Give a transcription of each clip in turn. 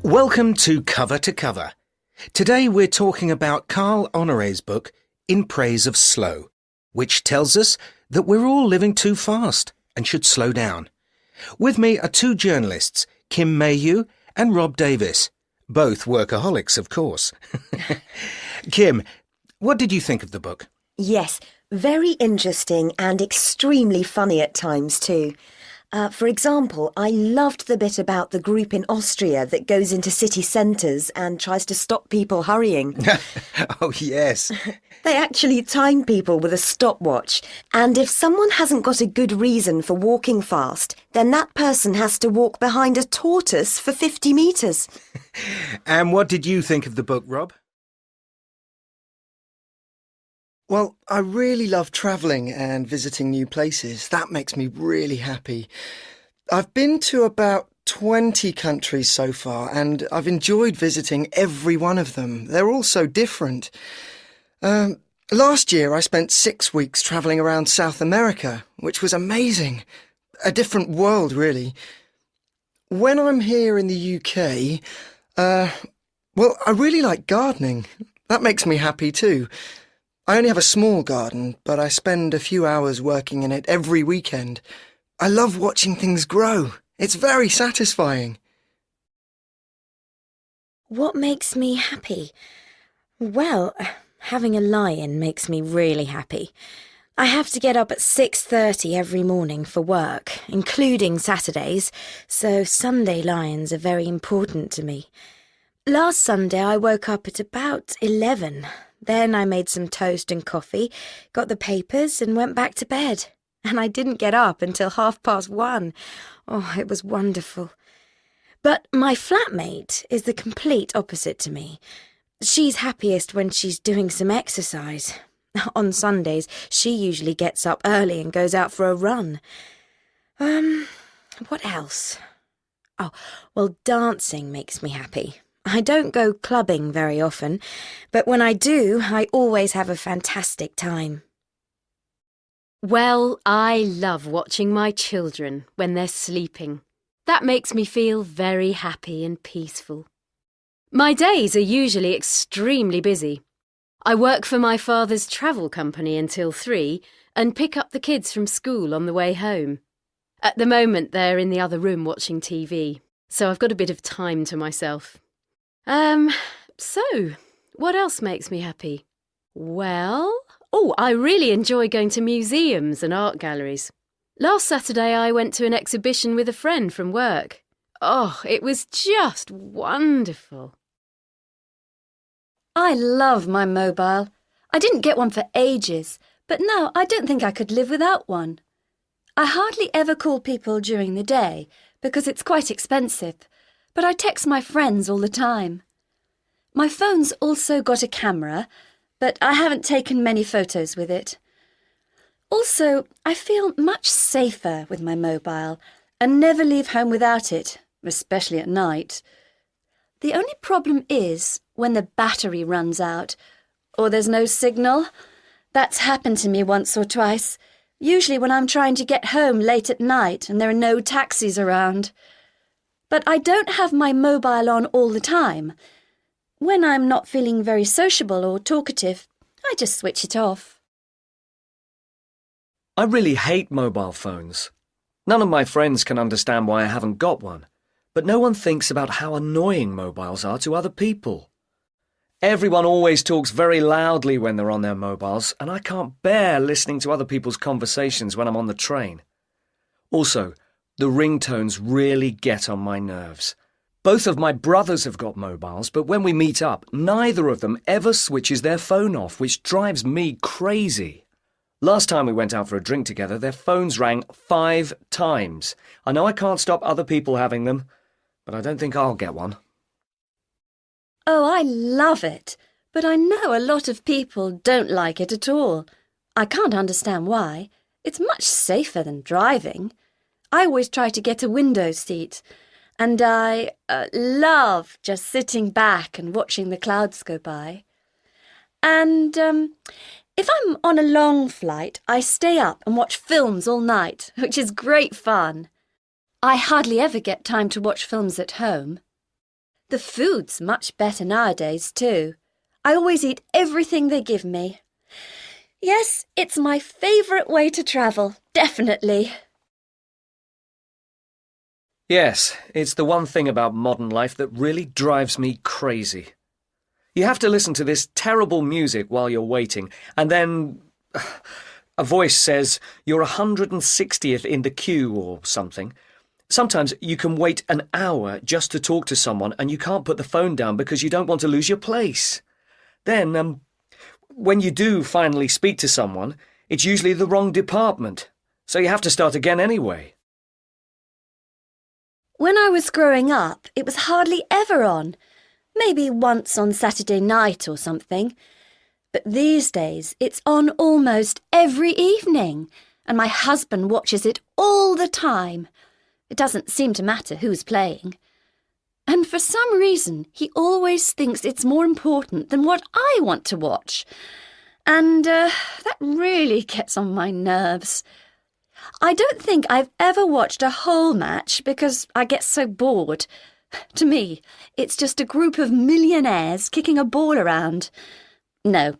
Welcome to Cover to Cover. Today we're talking about Carl Honoré's book, In Praise of Slow, which tells us that we're all living too fast and should slow down. With me are two journalists, Kim Mayhew and Rob Davis, both workaholics, of course. Kim, what did you think of the book? Yes, very interesting and extremely funny at times too. For example, I loved the bit about the group in Austria that goes into city centres and tries to stop people hurrying. Oh, yes. They actually time people with a stopwatch, and if someone hasn't got a good reason for walking fast, then that person has to walk behind a tortoise for 50 metres. And what did you think of the book, Rob? Well, I really love travelling and visiting new places. That makes me really happy. I've been to about 20 countries so far, and I've enjoyed visiting every one of them. They're all so different. Last year I spent 6 weeks travelling around South America, which was amazing. A different world, really. When I'm here in the UK, well, I really like gardening. That makes me happy too. I only have a small garden, but I spend a few hours working in it every weekend. I love watching things grow. It's very satisfying. What makes me happy? Well, having a lie-in makes me really happy. I have to get up at 6:30 every morning for work, including Saturdays, so Sunday lie-ins are very important to me. Last Sunday I woke up at about 11. Then I made some toast and coffee, got the papers and went back to bed. And I didn't get up until 1:30. Oh, it was wonderful. But my flatmate is the complete opposite to me. She's happiest when she's doing some exercise. On Sundays, she usually gets up early and goes out for a run. What else? Oh, well, dancing makes me happy. I don't go clubbing very often, but when I do, I always have a fantastic time. Well, I love watching my children when they're sleeping. That makes me feel very happy and peaceful. My days are usually extremely busy. I work for my father's travel company until 3 and pick up the kids from school on the way home. At the moment, they're in the other room watching TV, so I've got a bit of time to myself. So, what else makes me happy? Well, I really enjoy going to museums and art galleries. Last Saturday I went to an exhibition with a friend from work. Oh, it was just wonderful. I love my mobile. I didn't get one for ages, but now I don't think I could live without one. I hardly ever call people during the day because it's quite expensive, but I text my friends all the time. My phone's also got a camera, but I haven't taken many photos with it. Also, I feel much safer with my mobile and never leave home without it, especially at night. The only problem is when the battery runs out or there's no signal. That's happened to me once or twice, usually when I'm trying to get home late at night and there are no taxis around. But I don't have my mobile on all the time. When I'm not feeling very sociable or talkative, I just switch it off. I really hate mobile phones. None of my friends can understand why I haven't got one, but no one thinks about how annoying mobiles are to other people. Everyone always talks very loudly when they're on their mobiles, and I can't bear listening to other people's conversations when I'm on the train. Also, the ringtones really get on my nerves. Both of my brothers have got mobiles, but when we meet up, neither of them ever switches their phone off, which drives me crazy. Last time we went out for a drink together, their phones rang 5 times. I know I can't stop other people having them, but I don't think I'll get one. Oh, I love it, but I know a lot of people don't like it at all. I can't understand why. It's much safer than driving. I always try to get a window seat, and I love just sitting back and watching the clouds go by. And if I'm on a long flight, I stay up and watch films all night, which is great fun. I hardly ever get time to watch films at home. The food's much better nowadays, too. I always eat everything they give me. Yes, it's my favourite way to travel, definitely. Yes, it's the one thing about modern life that really drives me crazy. You have to listen to this terrible music while you're waiting, and then a voice says you're 160th in the queue or something. Sometimes you can wait an hour just to talk to someone and you can't put the phone down because you don't want to lose your place. Then, when you do finally speak to someone, it's usually the wrong department, so you have to start again anyway. When I was growing up, it was hardly ever on. Maybe once on Saturday night or something. But these days, it's on almost every evening, and my husband watches it all the time. It doesn't seem to matter who's playing. And for some reason, he always thinks it's more important than what I want to watch. And that really gets on my nerves. I don't think I've ever watched a whole match because I get so bored. To me, it's just a group of millionaires kicking a ball around. No,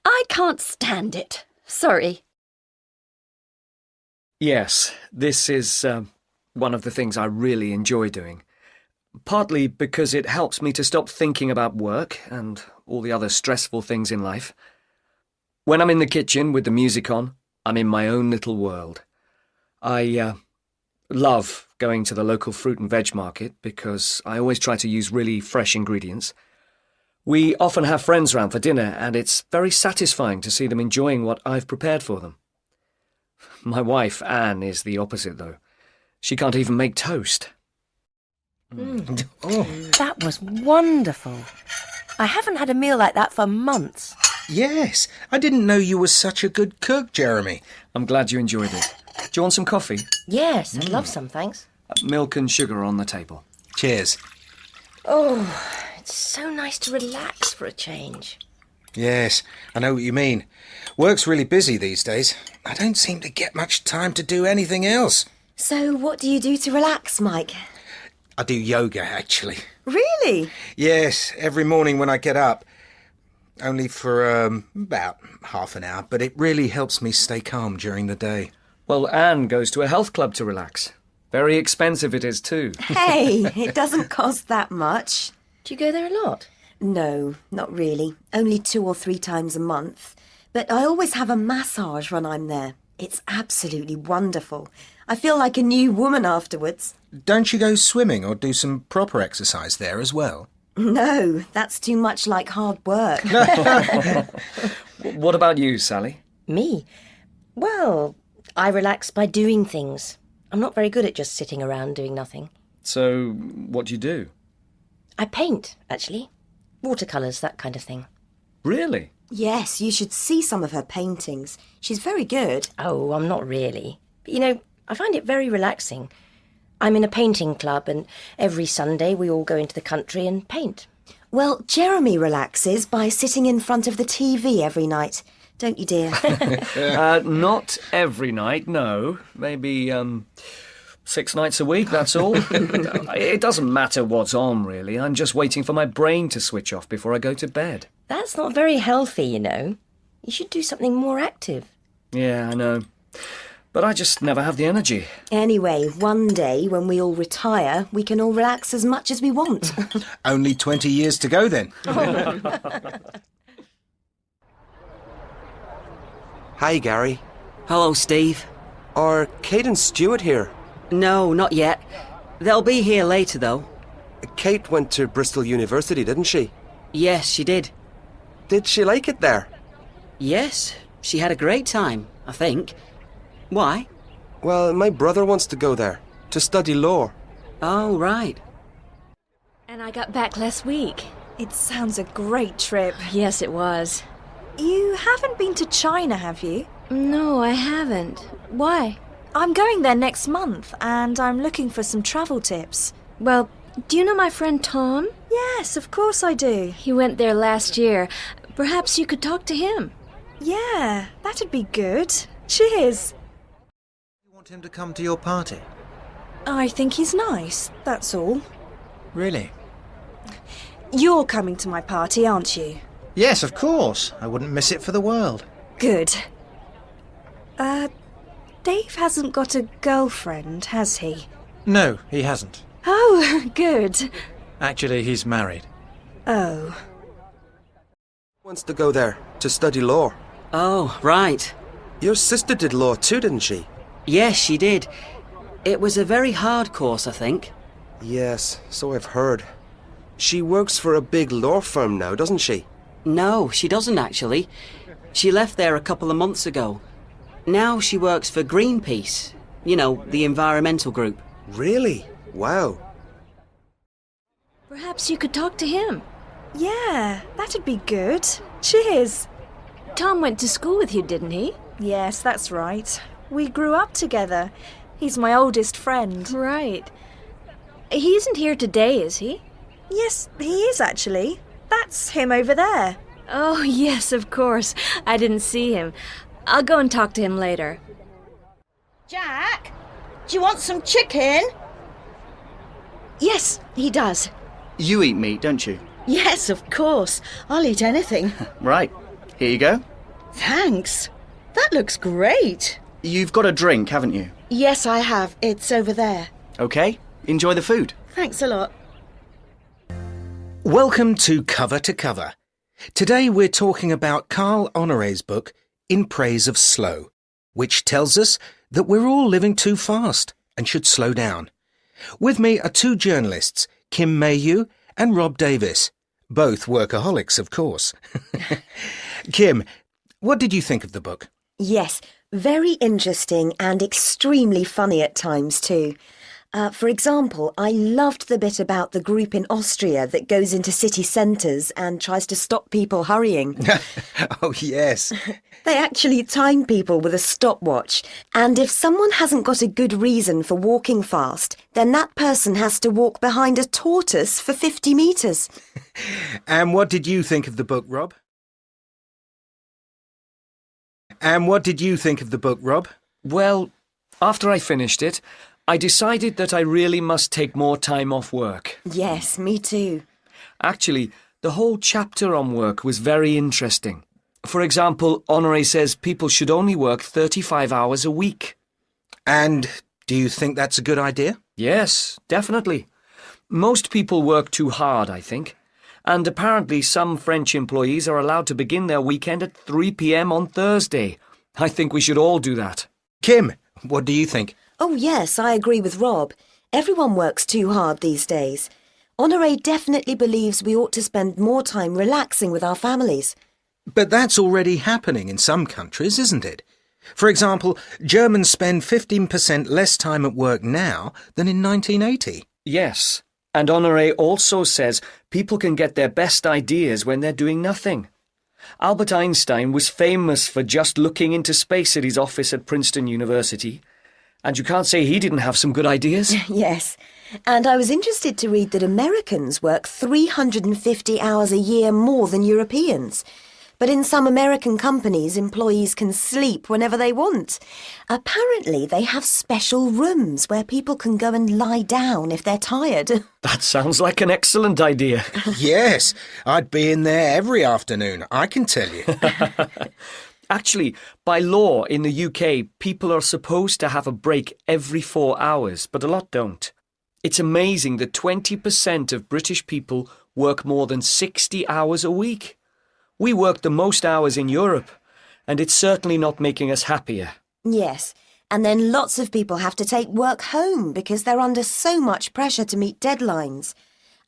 I can't stand it. Sorry. Yes, this is one of the things I really enjoy doing. Partly because it helps me to stop thinking about work and all the other stressful things in life. When I'm in the kitchen with the music on, I'm in my own little world. I love going to the local fruit and veg market because I always try to use really fresh ingredients. We often have friends round for dinner, and it's very satisfying to see them enjoying what I've prepared for them. My wife, Anne, is the opposite, though. She can't even make toast. That was wonderful. I haven't had a meal like that for months. Yes, I didn't know you were such a good cook, Jeremy. I'm glad you enjoyed it. Do you want some coffee? Yes, I'd love some, thanks. Milk and sugar are on the table. Cheers. Oh, it's so nice to relax for a change. Yes, I know what you mean. Work's really busy these days. I don't seem to get much time to do anything else. So what do you do to relax, Mike? I do yoga, actually. Really? Yes, every morning when I get up. Only for about half an hour, but it really helps me stay calm during the day. Well, Anne goes to a health club to relax. Very expensive it is too. Hey, it doesn't cost that much. Do you go there a lot? No, not really. Only 2 or 3 times a month. But I always have a massage when I'm there. It's absolutely wonderful. I feel like a new woman afterwards. Don't you go swimming or do some proper exercise there as well? No, that's too much like hard work. What about you, Sally? Me? Well, I relax by doing things. I'm not very good at just sitting around doing nothing. So, what do you do? I paint, actually. Watercolours, that kind of thing. Really? Yes, you should see some of her paintings. She's very good. Oh, I'm not really. But, I find it very relaxing. I'm in a painting club, and every Sunday we all go into the country and paint. Well, Jeremy relaxes by sitting in front of the TV every night. Don't you, dear? Not every night, no. Maybe 6 nights a week, that's all. It doesn't matter what's on, really. I'm just waiting for my brain to switch off before I go to bed. That's not very healthy, You should do something more active. Yeah, I know. But I just never have the energy. Anyway, one day when we all retire, we can all relax as much as we want. Only 20 years to go then. Hi, Gary. Hello, Steve. Are Kate and Stuart here? No, not yet. They'll be here later, though. Kate went to Bristol University, didn't she? Yes, she did. Did she like it there? Yes, she had a great time, I think. Why? Well, my brother wants to go there, to study law. Oh, right. And I got back last week. It sounds a great trip. Yes, it was. You haven't been to China, have you? No, I haven't. Why? I'm going there next month, and I'm looking for some travel tips. Well, do you know my friend Tom? Yes, of course I do. He went there last year. Perhaps you could talk to him. Yeah, that'd be good. Cheers. You want him to come to your party? I think he's nice, that's all. Really? You're coming to my party, aren't you? Yes, of course. I wouldn't miss it for the world. Good. Dave hasn't got a girlfriend, has he? No, he hasn't. Oh, good. Actually, he's married. Oh. Wants to go there to study law. Oh, right. Your sister did law too, didn't she? Yes, she did. It was a very hard course, I think. Yes, so I've heard. She works for a big law firm now, doesn't she? No, she doesn't actually. She left there a couple of months ago. Now she works for Greenpeace. You know, the environmental group. Really? Wow. Perhaps you could talk to him. Yeah, that'd be good. Cheers. Tom went to school with you, didn't he? Yes, that's right. We grew up together. He's my oldest friend. Right. He isn't here today, is he? Yes, he is actually. That's him over there. Oh, yes, of course. I didn't see him. I'll go and talk to him later. Jack, do you want some chicken? Yes, he does. You eat meat, don't you? Yes, of course. I'll eat anything. Right. Here you go. Thanks. That looks great. You've got a drink, haven't you? Yes, I have. It's over there. Okay. Enjoy the food. Thanks a lot. Welcome to Cover to Cover. Today we're talking about Carl Honoré's book, In Praise of Slow, which tells us that we're all living too fast and should slow down. With me are two journalists, Kim Mayhew and Rob Davis, both workaholics, of course. Kim, what did you think of the book? Yes, very interesting and extremely funny at times too. For example, I loved the bit about the group in Austria that goes into city centres and tries to stop people hurrying. Oh, yes. They actually time people with a stopwatch, and if someone hasn't got a good reason for walking fast, then that person has to walk behind a tortoise for 50 metres. And what did you think of the book, Rob? Well, after I finished it, I decided that I really must take more time off work. Yes, me too. Actually, the whole chapter on work was very interesting. For example, Honoré says people should only work 35 hours a week. And do you think that's a good idea? Yes, definitely. Most people work too hard, I think. And apparently some French employees are allowed to begin their weekend at 3 p.m. on Thursday. I think we should all do that. Kim, what do you think? Oh yes, I agree with Rob. Everyone works too hard these days. Honoré definitely believes we ought to spend more time relaxing with our families. But that's already happening in some countries, isn't it? For example, Germans spend 15% less time at work now than in 1980. Yes, and Honoré also says people can get their best ideas when they're doing nothing. Albert Einstein was famous for just looking into space at his office at Princeton University. And you can't say he didn't have some good ideas. Yes, and I was interested to read that Americans work 350 hours a year more than Europeans. But in some American companies, employees can sleep whenever they want. Apparently, they have special rooms where people can go and lie down if they're tired. That sounds like an excellent idea. Yes, I'd be in there every afternoon, I can tell you. Actually, by law in the UK, people are supposed to have a break every 4 hours, but a lot don't. It's amazing that 20% of British people work more than 60 hours a week. We work the most hours in Europe, and it's certainly not making us happier. Yes, and then lots of people have to take work home because they're under so much pressure to meet deadlines.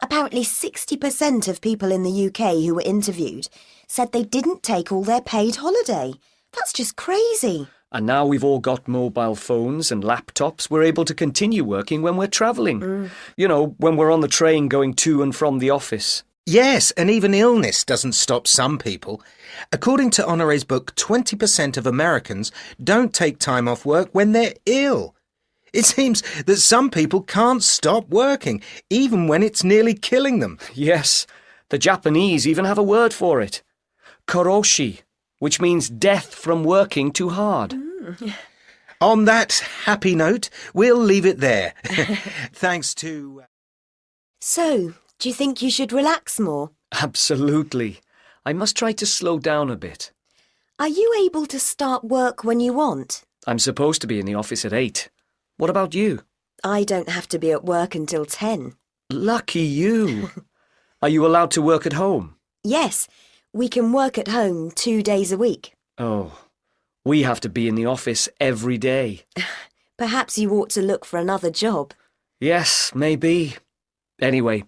Apparently 60% of people in the UK who were interviewed said they didn't take all their paid holiday. That's just crazy. And now we've all got mobile phones and laptops, we're able to continue working when we're travelling. You know, when we're on the train going to and from the office. Yes, and even illness doesn't stop some people. According to Honoré's book, 20% of Americans don't take time off work when they're ill. It seems that some people can't stop working, even when it's nearly killing them. Yes, the Japanese even have a word for it. Koroshi, which means death from working too hard. On that happy note, we'll leave it there. Thanks to... So, Do you think you should relax more? Absolutely. I must try to slow down a bit. Are you able to start work when you want? I'm supposed to be in the office at 8. What about you? I don't have to be at work until 10. Lucky you. Are you allowed to work at home? Yes, we can work at home 2 days a week. Oh, we have to be in the office every day. Perhaps you ought to look for another job. Yes, maybe. Anyway,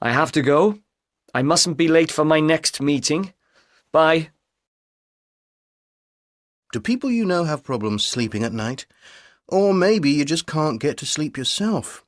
I have to go. I mustn't be late for my next meeting. Bye. Do people you know have problems sleeping at night? Or maybe you just can't get to sleep yourself.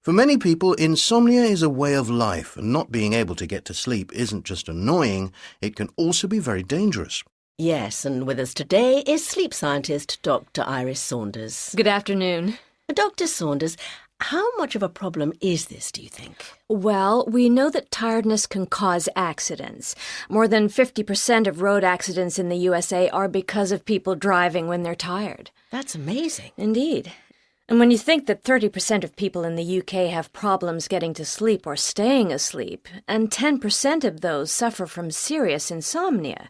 For many people, insomnia is a way of life, and not being able to get to sleep isn't just annoying, it can also be very dangerous. Yes, and with us today is sleep scientist Dr. Iris Saunders. Good afternoon. Dr. Saunders, how much of a problem is this, do you think? Well, we know that tiredness can cause accidents. More than 50% of road accidents in the USA are because of people driving when they're tired. That's amazing. Indeed. And when you think that 30% of people in the UK have problems getting to sleep or staying asleep, and 10% of those suffer from serious insomnia,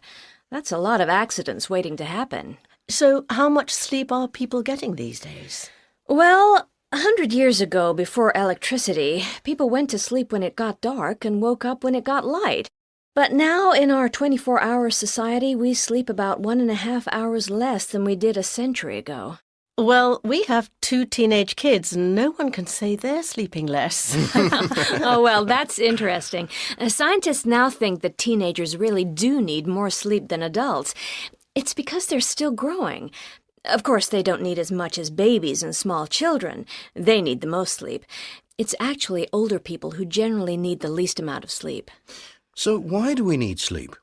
that's a lot of accidents waiting to happen. So how much sleep are people getting these days? Well, 100 years ago, before electricity, people went to sleep when it got dark and woke up when it got light. But now, in our 24-hour society, we sleep about 1.5 hours less than we did a century ago. Well, we have 2 teenage kids, and no one can say they're sleeping less. Oh, well, that's interesting. Scientists now think that teenagers really do need more sleep than adults. It's because they're still growing. Of course, they don't need as much as babies and small children. They need the most sleep. It's actually older people who generally need the least amount of sleep. So why do we need sleep?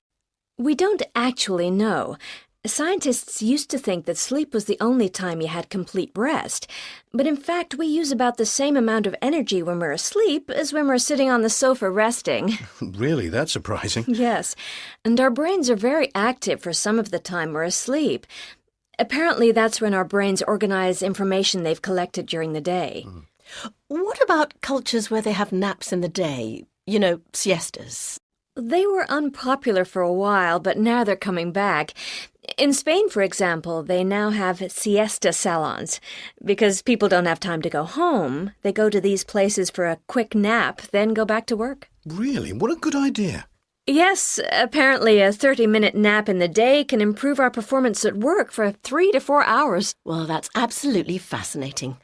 We don't actually know. Scientists used to think that sleep was the only time you had complete rest. But in fact, we use about the same amount of energy when we're asleep as when we're sitting on the sofa resting. Really, that's surprising. Yes, and our brains are very active for some of the time we're asleep. Apparently, that's when our brains organize information they've collected during the day. What about cultures where they have naps in the day? You know, siestas. They were unpopular for a while, but now they're coming back. In Spain, for example, they now have siesta salons. Because people don't have time to go home, they go to these places for a quick nap, then go back to work. Really? What a good idea. Yes, apparently a 30-minute nap in the day can improve our performance at work for 3 to 4 hours. Well, that's absolutely fascinating.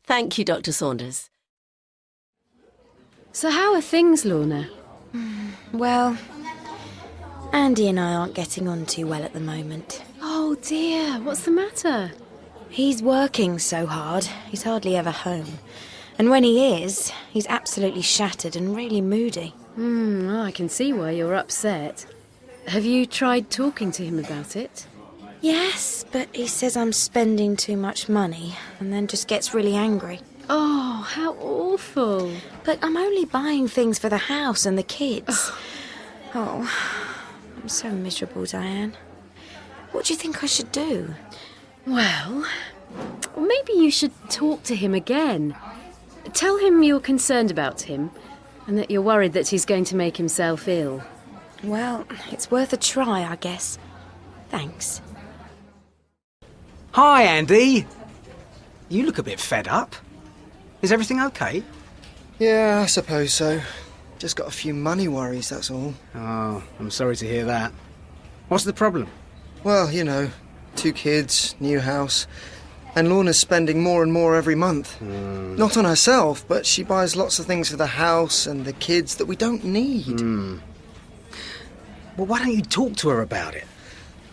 Thank you, Dr. Saunders. So how are things, Lorna? Well, Andy and I aren't getting on too well at the moment. Oh dear, what's the matter? He's working so hard, he's hardly ever home. And when he is, he's absolutely shattered and really moody. I can see why you're upset. Have you tried talking to him about it? Yes, but he says I'm spending too much money and then just gets really angry. Oh, how awful. But I'm only buying things for the house and the kids. Oh, I'm so miserable, Diane. What do you think I should do? Well, maybe you should talk to him again. Tell him you're concerned about him and that you're worried that he's going to make himself ill. Well, it's worth a try, I guess. Thanks. Hi, Andy. You look a bit fed up. Is everything okay? Yeah, I suppose so. Just got a few money worries, that's all. Oh, I'm sorry to hear that. What's the problem? Well, you know, 2 kids, new house, and Lorna's spending more and more every month. Not on herself, but she buys lots of things for the house and the kids that we don't need. Well, why don't you talk to her about it?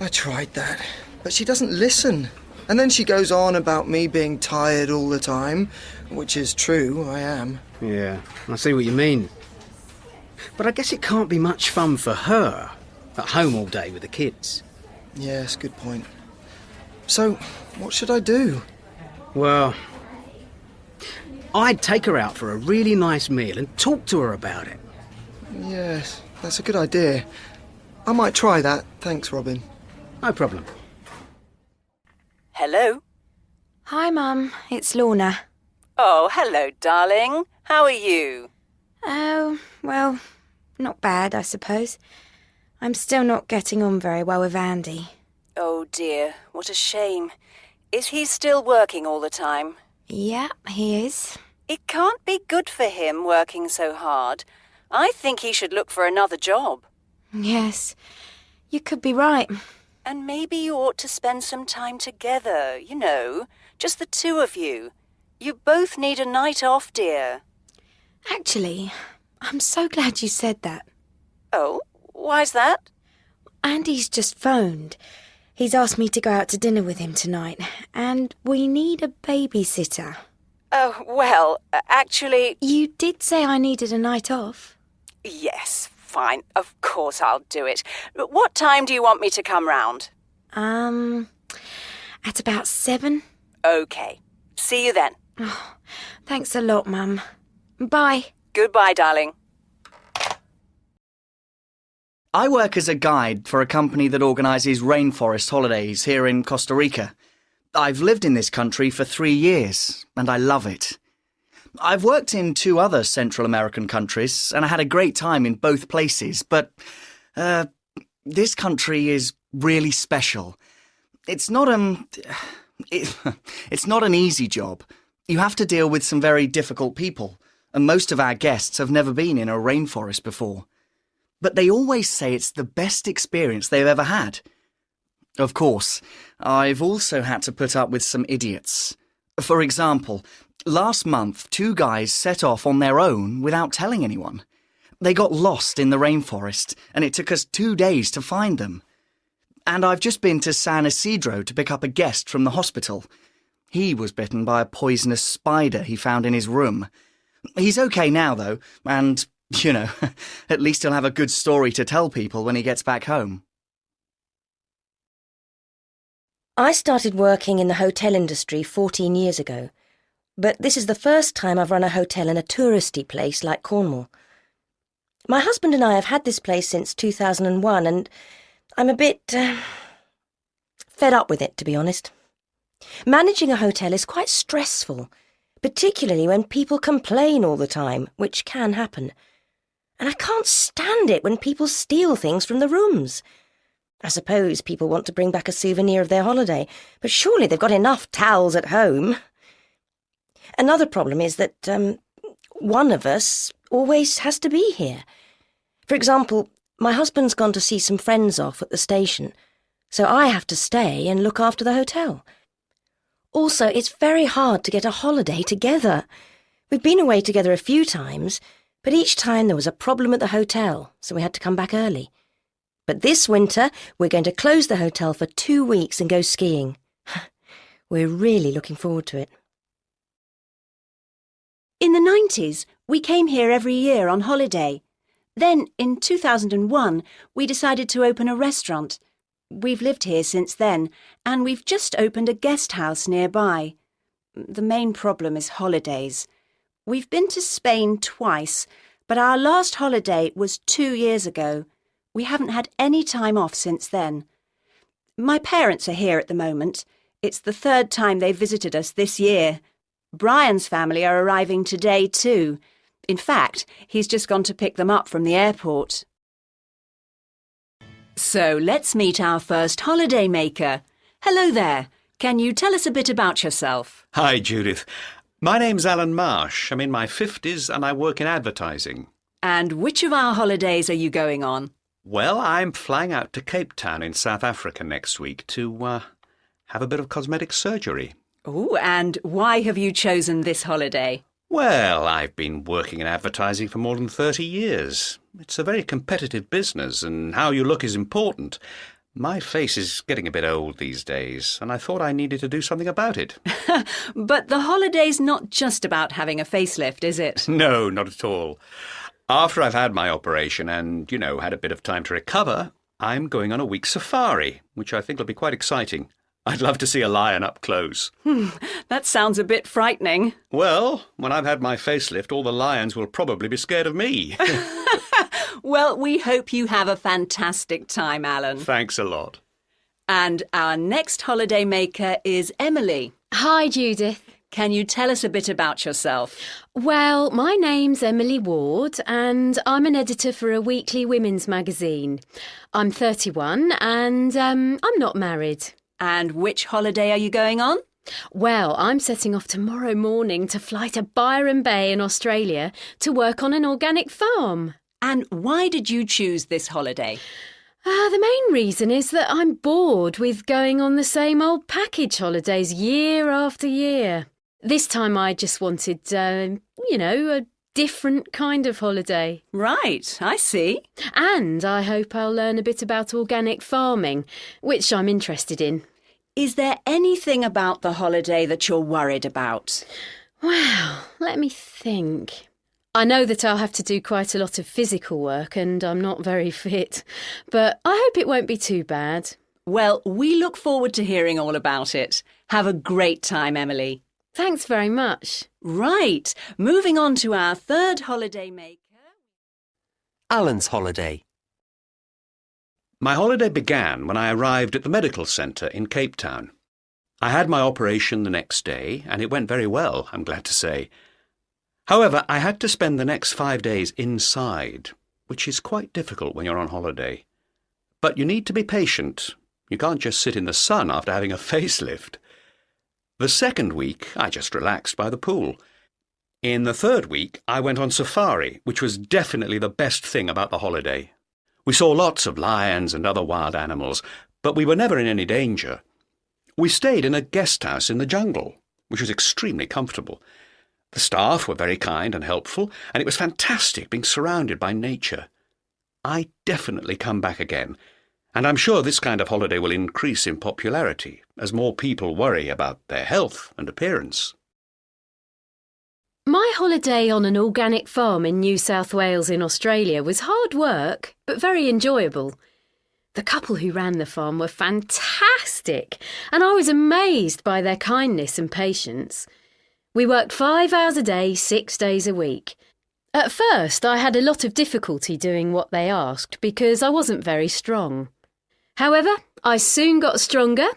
I tried that, but she doesn't listen. And then she goes on about me being tired all the time, which is true, I am. Yeah, I see what you mean. But I guess it can't be much fun for her, at home all day with the kids. Yes, good point. So, what should I do? Well, I'd take her out for a really nice meal and talk to her about it. Yes, that's a good idea. I might try that. Thanks, Robin. No problem. Hello? Hi, Mum. It's Lorna. Oh, hello, darling. How are you? Oh, well, not bad, I suppose. I'm still not getting on very well with Andy. Oh dear, what a shame. Is he still working all the time? Yeah, he is. It can't be good for him working so hard. I think he should look for another job. Yes, you could be right. And maybe you ought to spend some time together, you know, just the two of you. You both need a night off, dear. Actually, I'm so glad you said that. Oh, why's that? Andy's just phoned. He's asked me to go out to dinner with him tonight, and we need a babysitter. Oh, well, actually... You did say I needed a night off. Yes, fine. Of course I'll do it. What time do you want me to come round? At about 7. OK. See you then. Oh, thanks a lot, Mum. Bye. Goodbye, darling. I work as a guide for a company that organises rainforest holidays here in Costa Rica. I've lived in this country for 3 years, and I love it. I've worked in 2 other Central American countries, and I had a great time in both places, but this country is really special. It's not it's not an easy job. You have to deal with some very difficult people, and most of our guests have never been in a rainforest before. But they always say it's the best experience they've ever had. Of course, I've also had to put up with some idiots. For example, last month 2 guys set off on their own without telling anyone. They got lost in the rainforest, and it took us 2 days to find them. And I've just been to San Isidro to pick up a guest from the hospital. He was bitten by a poisonous spider he found in his room. He's okay now, though, and, you know, at least he'll have a good story to tell people when he gets back home. I started working in the hotel industry 14 years ago, but this is the first time I've run a hotel in a touristy place like Cornwall. My husband and I have had this place since 2001, and I'm a bit fed up with it, to be honest. Managing a hotel is quite stressful, particularly when people complain all the time, which can happen. And I can't stand it when people steal things from the rooms. I suppose people want to bring back a souvenir of their holiday, but surely they've got enough towels at home. Another problem is that one of us always has to be here. For example, my husband's gone to see some friends off at the station, so I have to stay and look after the hotel. Also, it's very hard to get a holiday together. We've been away together a few times, but each time there was a problem at the hotel, so we had to come back early. But this winter, we're going to close the hotel for 2 weeks and go skiing. We're really looking forward to it. In the 90s, we came here every year on holiday. Then, in 2001, we decided to open a restaurant. We've lived here since then, and we've just opened a guest house nearby. The main problem is holidays. We've been to Spain twice, but our last holiday was 2 years ago. We haven't had any time off since then. My parents are here at the moment. It's the 3rd time they've visited us this year. Brian's family are arriving today too. In fact, he's just gone to pick them up from the airport. So let's meet our first holiday maker. Hello there. Can you tell us a bit about yourself? Hi, Judith. My name's Alan Marsh. I'm in my 50s and I work in advertising. And which of our holidays are you going on? Well, I'm flying out to Cape Town in South Africa next week to have a bit of cosmetic surgery. Oh, and why have you chosen this holiday? Well, I've been working in advertising for more than 30 years. It's a very competitive business, and how you look is important. My face is getting a bit old these days, and I thought I needed to do something about it. But the holiday's not just about having a facelift, is it? No, not at all. After I've had my operation and, you know, had a bit of time to recover, I'm going on a week's safari, which I think will be quite exciting. I'd love to see a lion up close. That sounds a bit frightening. Well, when I've had my facelift, all the lions will probably be scared of me. Well, we hope you have a fantastic time, Alan. Thanks a lot. And our next holiday maker is Emily. Hi, Judith. Can you tell us a bit about yourself? Well, my name's Emily Ward and I'm an editor for a weekly women's magazine. I'm 31 and I'm not married. And which holiday are you going on? Well, I'm setting off tomorrow morning to fly to Byron Bay in Australia to work on an organic farm. And why did you choose this holiday? The main reason is that I'm bored with going on the same old package holidays year after year. This time I just wanted, a different kind of holiday. Right, I see. And I hope I'll learn a bit about organic farming, which I'm interested in. Is there anything about the holiday that you're worried about? Well, let me think. I know that I'll have to do quite a lot of physical work and I'm not very fit, but I hope it won't be too bad. Well, we look forward to hearing all about it. Have a great time, Emily. Thanks very much. Right, moving on to our third holiday maker. Alan's holiday. My holiday began when I arrived at the medical centre in Cape Town. I had my operation the next day, and it went very well, I'm glad to say. However, I had to spend the next 5 days inside, which is quite difficult when you're on holiday. But you need to be patient. You can't just sit in the sun after having a facelift. The second week, I just relaxed by the pool. In the third week, I went on safari, which was definitely the best thing about the holiday. We saw lots of lions and other wild animals, but we were never in any danger. We stayed in a guest house in the jungle, which was extremely comfortable. The staff were very kind and helpful, and it was fantastic being surrounded by nature. I definitely come back again, and I'm sure this kind of holiday will increase in popularity as more people worry about their health and appearance. My holiday on an organic farm in New South Wales in Australia was hard work, but very enjoyable. The couple who ran the farm were fantastic, and I was amazed by their kindness and patience. We worked 5 hours a day, 6 days a week. At first, I had a lot of difficulty doing what they asked because I wasn't very strong. However, I soon got stronger,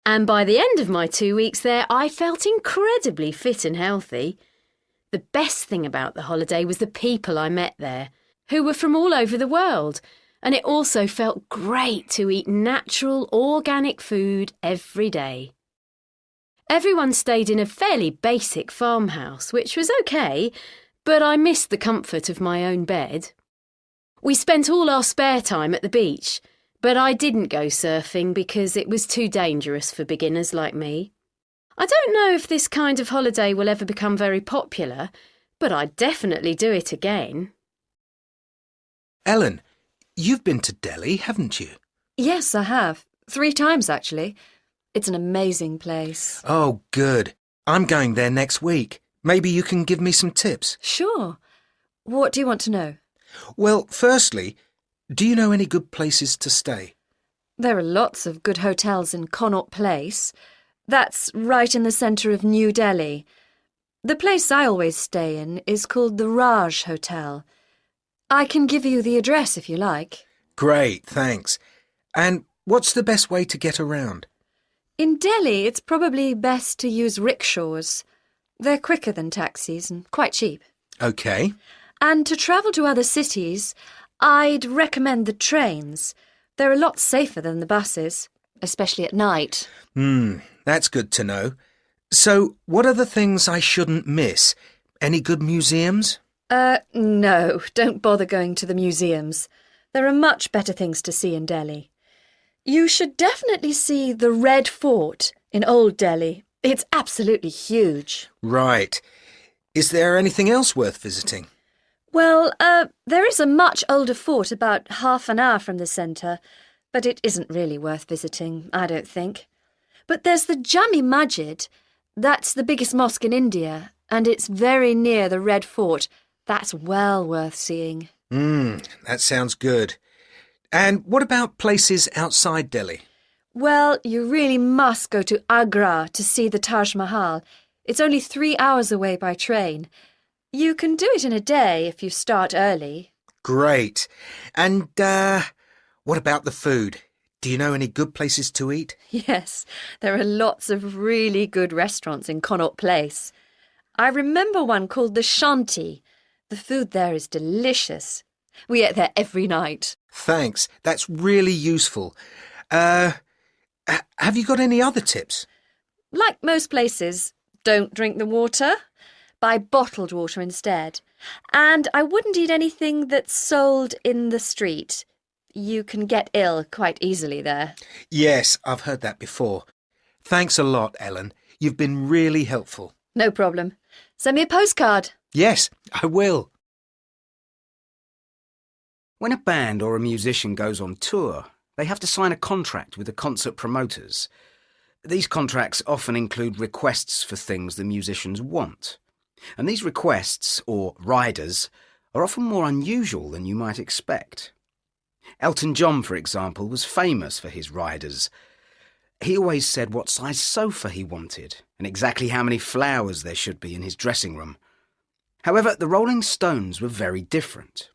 and by the end of my 2 weeks there, I felt incredibly fit and healthy. The best thing about the holiday was the people I met there, who were from all over the world, and it also felt great to eat natural, organic food every day. Everyone stayed in a fairly basic farmhouse, which was okay, but I missed the comfort of my own bed. We spent all our spare time at the beach, but I didn't go surfing because it was too dangerous for beginners like me. I don't know if this kind of holiday will ever become very popular, but I'd definitely do it again. Ellen, you've been to Delhi, haven't you? Yes, I have. 3 times, actually. It's an amazing place. Oh, good. I'm going there next week. Maybe you can give me some tips. Sure. What do you want to know? Well, firstly, do you know any good places to stay? There are lots of good hotels in Connaught Place. That's right in the centre of New Delhi. The place I always stay in is called the Raj Hotel. I can give you the address if you like. Great, thanks. And what's the best way to get around? In Delhi, it's probably best to use rickshaws. They're quicker than taxis and quite cheap. OK. And to travel to other cities, I'd recommend the trains. They're a lot safer than the buses, especially at night. That's good to know. So, what are the things I shouldn't miss? Any good museums? No, don't bother going to the museums. There are much better things to see in Delhi. You should definitely see the Red Fort in Old Delhi. It's absolutely huge. Right. Is there anything else worth visiting? Well, there is a much older fort about half an hour from the centre, but it isn't really worth visiting, I don't think. But there's the Jami Masjid. That's the biggest mosque in India, and it's very near the Red Fort. That's well worth seeing. That sounds good. And what about places outside Delhi? Well, you really must go to Agra to see the Taj Mahal. It's only 3 hours away by train. You can do it in a day if you start early. Great. And what about the food? Do you know any good places to eat? Yes, there are lots of really good restaurants in Connaught Place. I remember one called the Shanty. The food there is delicious. We ate there every night. Thanks. That's really useful. Have you got any other tips? Like most places, don't drink the water. Buy bottled water instead. And I wouldn't eat anything that's sold in the street. You can get ill quite easily there. Yes, I've heard that before. Thanks a lot, Ellen. You've been really helpful. No problem. Send me a postcard. Yes, I will. When a band or a musician goes on tour, they have to sign a contract with the concert promoters. These contracts often include requests for things the musicians want. And these requests, or riders, are often more unusual than you might expect. Elton John, for example, was famous for his riders. He always said what size sofa he wanted and exactly how many flowers there should be in his dressing room. However, the Rolling Stones were very different.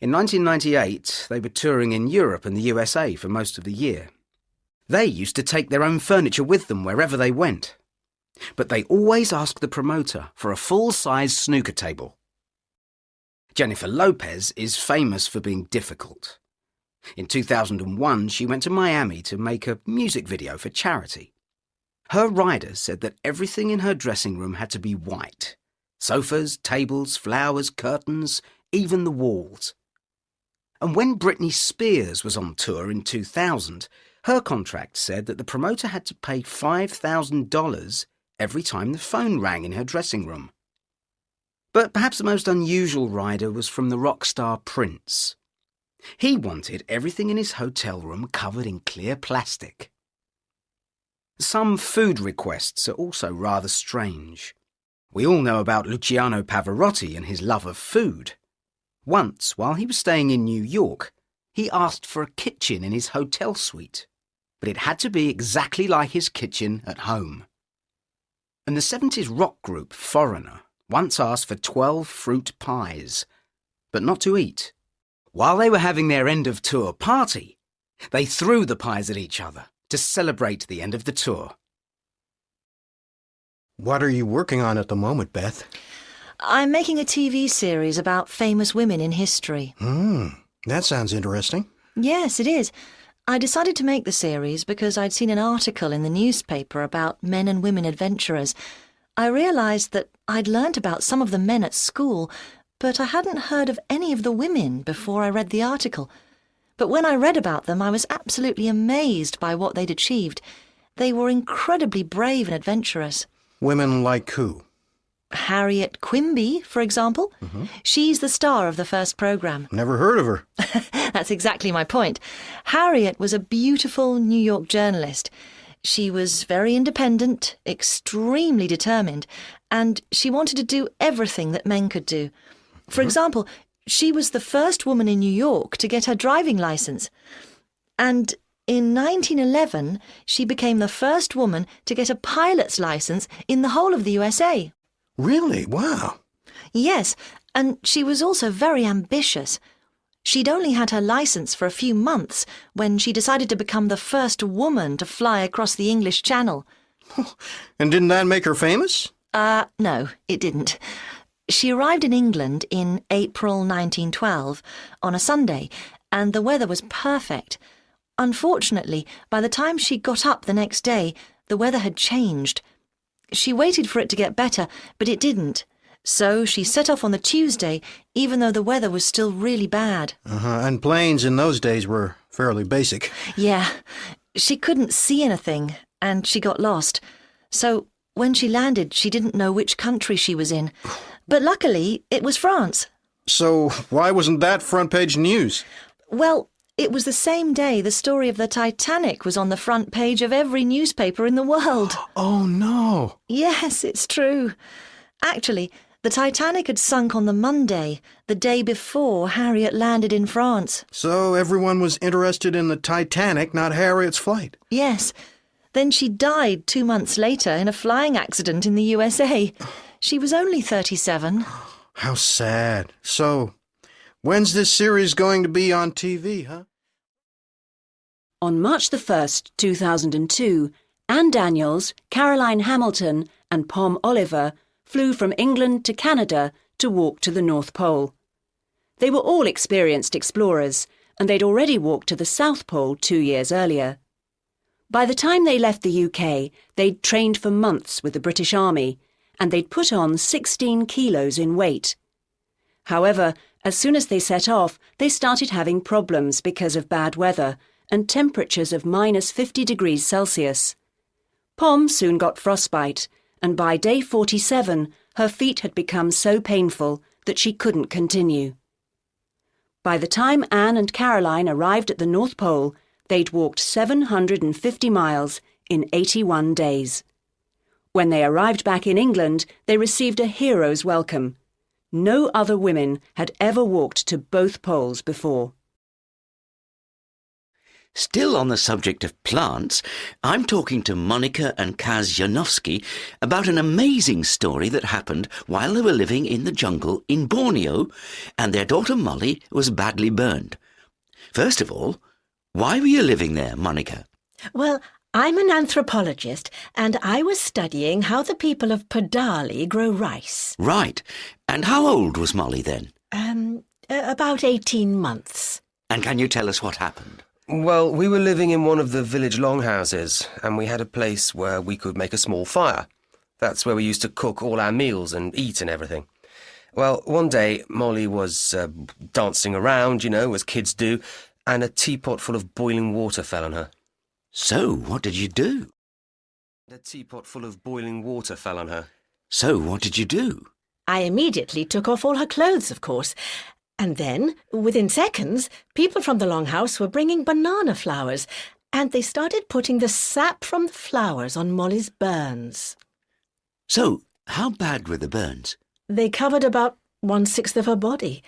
In 1998, they were touring in Europe and the USA for most of the year. They used to take their own furniture with them wherever they went. But they always asked the promoter for a full-size snooker table. Jennifer Lopez is famous for being difficult. In 2001, she went to Miami to make a music video for charity. Her rider said that everything in her dressing room had to be white. Sofas, tables, flowers, curtains, even the walls. And when Britney Spears was on tour in 2000, her contract said that the promoter had to pay $5,000 every time the phone rang in her dressing room. But perhaps the most unusual rider was from the rock star Prince. He wanted everything in his hotel room covered in clear plastic. Some food requests are also rather strange. We all know about Luciano Pavarotti and his love of food. Once, while he was staying in New York, he asked for a kitchen in his hotel suite, but it had to be exactly like his kitchen at home. And the 70s rock group Foreigner once asked for 12 fruit pies, but not to eat. While they were having their end-of-tour party, they threw the pies at each other to celebrate the end of the tour. What are you working on at the moment, Beth? I'm making a TV series about famous women in history. That sounds interesting. Yes, it is. I decided to make the series because I'd seen an article in the newspaper about men and women adventurers. I realised that I'd learnt about some of the men at school, but I hadn't heard of any of the women before I read the article. But when I read about them, I was absolutely amazed by what they'd achieved. They were incredibly brave and adventurous. Women like who? Harriet Quimby, for example. She's the star of the first programme. Never heard of her. That's exactly my point. Harriet was a beautiful New York journalist. She was very independent, extremely determined, and she wanted to do everything that men could do. For example, she was the first woman in New York to get her driving licence. And in 1911, she became the first woman to get a pilot's licence in the whole of the USA. Really? Wow. Yes, and she was also very ambitious. She'd only had her licence for a few months when she decided to become the first woman to fly across the English Channel. And didn't that make her famous? No, it didn't. She arrived in England in April 1912 on a Sunday, and the weather was perfect. Unfortunately, by the time she got up the next day, the weather had changed. She waited for it to get better, but it didn't. So she set off on the Tuesday, even though the weather was still really bad. And planes in those days were fairly basic. Yeah, she couldn't see anything, and she got lost. So when she landed, she didn't know which country she was in. But luckily, it was France. So why wasn't that front-page news? Well, it was the same day the story of the Titanic was on the front page of every newspaper in the world. Oh, no. Yes, it's true. Actually, the Titanic had sunk on the Monday, the day before Harriet landed in France. So everyone was interested in the Titanic, not Harriet's flight. Yes. Then she died 2 months later in a flying accident in the USA. She was only 37. How sad. So, when's this series going to be on TV, huh? On March the 1st, 2002, Anne Daniels, Caroline Hamilton and Pom Oliver flew from England to Canada to walk to the North Pole. They were all experienced explorers, and they'd already walked to the South Pole 2 years earlier. By the time they left the UK, they'd trained for months with the British Army, and they'd put on 16 kilos in weight. However, as soon as they set off, they started having problems because of bad weather and temperatures of -50 degrees Celsius. Pom soon got frostbite, and by day 47, her feet had become so painful that she couldn't continue. By the time Anne and Caroline arrived at the North Pole, they'd walked 750 miles in 81 days. When they arrived back in England, they received a hero's welcome. No other women had ever walked to both poles before. Still on the subject of plants, I'm talking to Monica and Kaz Janowski about an amazing story that happened while they were living in the jungle in Borneo, and their daughter Molly was badly burned. First of all, why were you living there, Monica? Well, I'm an anthropologist, and I was studying how the people of Padali grow rice. Right. And how old was Molly then? About 18 months. And can you tell us what happened? Well, we were living in one of the village longhouses, and we had a place where we could make a small fire. That's where we used to cook all our meals and eat and everything. Well, one day, Molly was dancing around, as kids do, and a teapot full of boiling water fell on her. So, what did you do? A teapot full of boiling water fell on her. So, what did you do? I immediately took off all her clothes, of course. And then, within seconds, people from the longhouse were bringing banana flowers, and they started putting the sap from the flowers on Molly's burns. So, how bad were the burns? They covered about 1/6 of her body.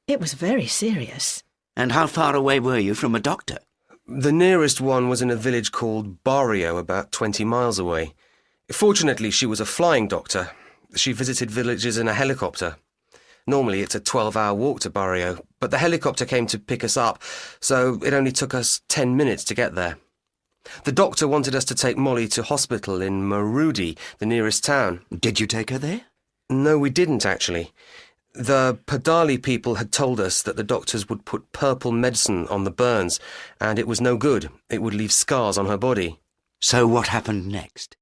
It was very serious. And how far away were you from a doctor? The nearest one was in a village called Barrio, about 20 miles away. Fortunately, she was a flying doctor. She visited villages in a helicopter. Normally, it's a 12-hour walk to Barrio, but the helicopter came to pick us up, so it only took us 10 minutes to get there. The doctor wanted us to take Molly to hospital in Marudi, the nearest town. Did you take her there? No, we didn't, actually. The Padali people had told us that the doctors would put purple medicine on the burns, and it was no good. It would leave scars on her body. So what happened next?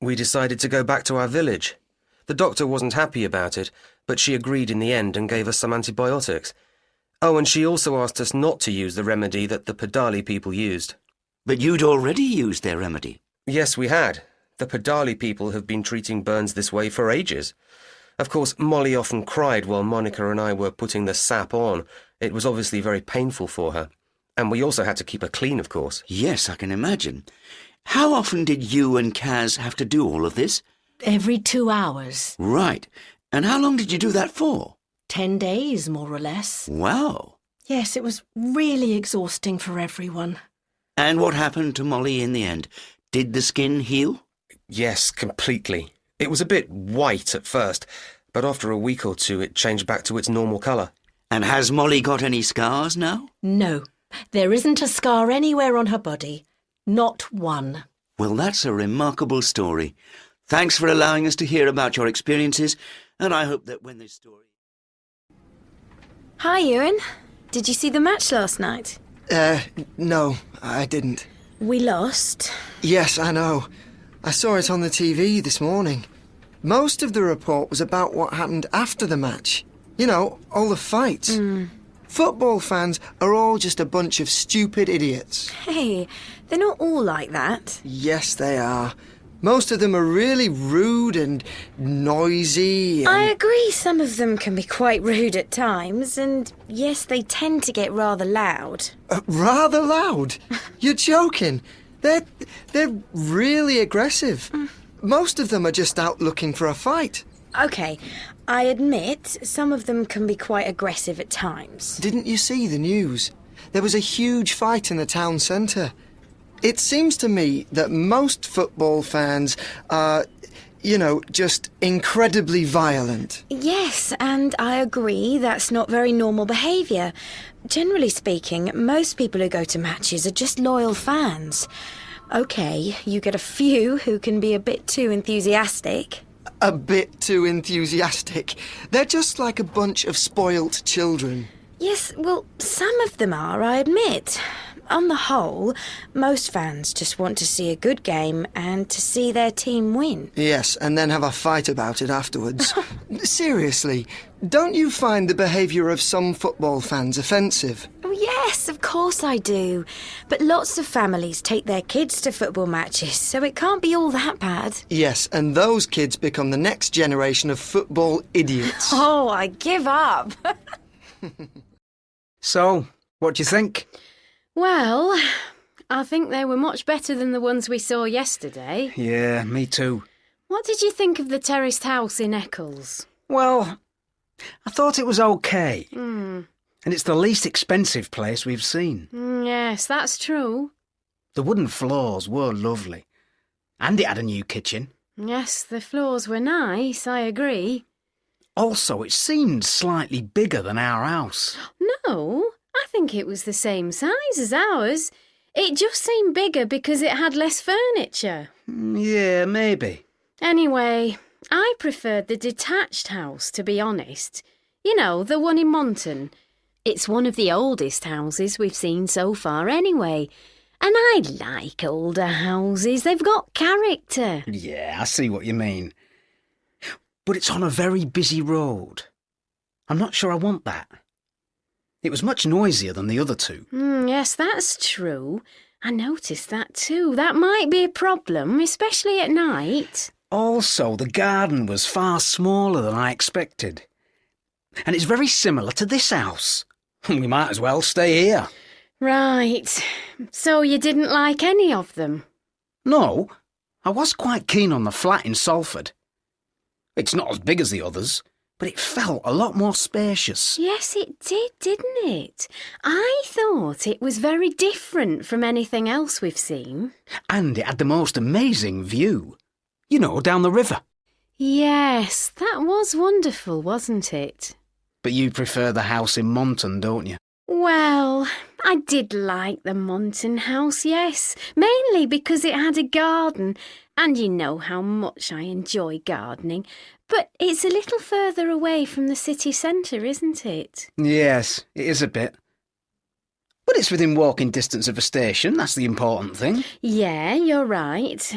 We decided to go back to our village. The doctor wasn't happy about it, but she agreed in the end and gave us some antibiotics. Oh, and she also asked us not to use the remedy that the Padali people used. But you'd already used their remedy. Yes, we had. The Padali people have been treating burns this way for ages. Of course, Molly often cried while Monica and I were putting the sap on. It was obviously very painful for her. And we also had to keep her clean, of course. Yes, I can imagine. How often did you and Kaz have to do all of this? Every 2 hours. Right. And how long did you do that for? 10 days, more or less. Wow. Yes, it was really exhausting for everyone. And what happened to Molly in the end? Did the skin heal? Yes, completely. It was a bit white at first, but after a week or two it changed back to its normal colour. And has Molly got any scars now? No, there isn't a scar anywhere on her body. Not one. Well, that's a remarkable story. Thanks for allowing us to hear about your experiences, and I hope that when this story... Hi, Ewan. Did you see the match last night? No, I didn't. We lost. Yes, I know. I saw it on the TV this morning. Most of the report was about what happened after the match. You know, all the fights. Football fans are all just a bunch of stupid idiots. Hey, they're not all like that. Yes, they are. Most of them are really rude and noisy and... I agree some of them can be quite rude at times, and yes, they tend to get rather loud. Rather loud? You're joking. They're really aggressive. Most of them are just out looking for a fight. OK, I admit some of them can be quite aggressive at times. Didn't you see the news? There was a huge fight in the town centre. It seems to me that most football fans are, You know, just incredibly violent. Yes, and I agree that's not very normal behaviour. Generally speaking, most people who go to matches are just loyal fans. OK, you get a few who can be a bit too enthusiastic. A bit too enthusiastic. They're just like a bunch of spoilt children. Yes, well, some of them are, I admit. On the whole, most fans just want to see a good game and to see their team win. Yes, and then have a fight about it afterwards. Seriously, don't you find the behaviour of some football fans offensive? Oh, yes, of course I do. But lots of families take their kids to football matches, so it can't be all that bad. Yes, and those kids become the next generation of football idiots. Oh, I give up. So, what do you think? Well, I think they were much better than the ones we saw yesterday. Yeah, me too. What did you think of the terraced house in Eccles? Well, I thought it was okay. Mm. And it's the least expensive place we've seen. Yes, that's true. The wooden floors were lovely. And it had a new kitchen. Yes, the floors were nice, I agree. Also, it seemed slightly bigger than our house. No, I think it was the same size as ours. It just seemed bigger because it had less furniture. Yeah, maybe. Anyway, I preferred the detached house, to be honest. You know, the one in Monton. It's one of the oldest houses we've seen so far anyway. And I like older houses. They've got character. Yeah, I see what you mean. But it's on a very busy road. I'm not sure I want that. It was much noisier than the other two. Yes, that's true. I noticed that too. That might be a problem, especially at night. Also, the garden was far smaller than I expected. And it's very similar to this house. We might as well stay here. Right. So you didn't like any of them? No, I was quite keen on the flat in Salford. It's not as big as the others, but it felt a lot more spacious. Yes, it did, didn't it? I thought it was very different from anything else we've seen. And it had the most amazing view. You know, down the river. Yes, that was wonderful, wasn't it? But you prefer the house in Monton, don't you? Well, I did like the Monton house, yes. Mainly because it had a garden. And you know how much I enjoy gardening. But it's a little further away from the city centre, isn't it? Yes, it is a bit. But it's within walking distance of a station, that's the important thing. Yeah, you're right.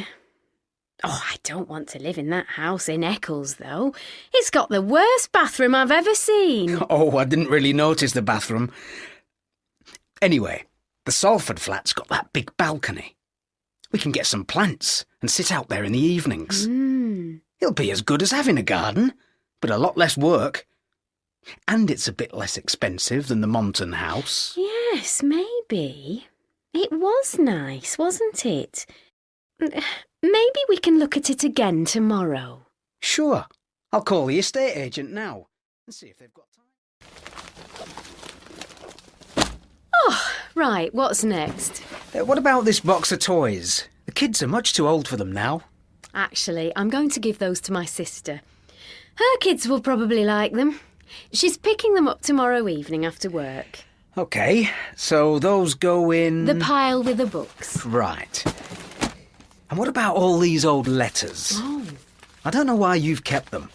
Oh, I don't want to live in that house in Eccles, though. It's got the worst bathroom I've ever seen. Oh, I didn't really notice the bathroom. Anyway, the Salford flat's got that big balcony. We can get some plants and sit out there in the evenings. It'll be as good as having a garden, but a lot less work. And it's a bit less expensive than the Monton house. Yes, maybe. It was nice, wasn't it? Maybe we can look at it again tomorrow. Sure. I'll call the estate agent now and see if they've got time. Oh, right, what's next? What about this box of toys? The kids are much too old for them now. Actually, I'm going to give those to my sister. Her kids will probably like them. She's picking them up tomorrow evening after work. OK, so those go in... The pile with the books. Right. And what about all these old letters? Oh. I don't know why you've kept them.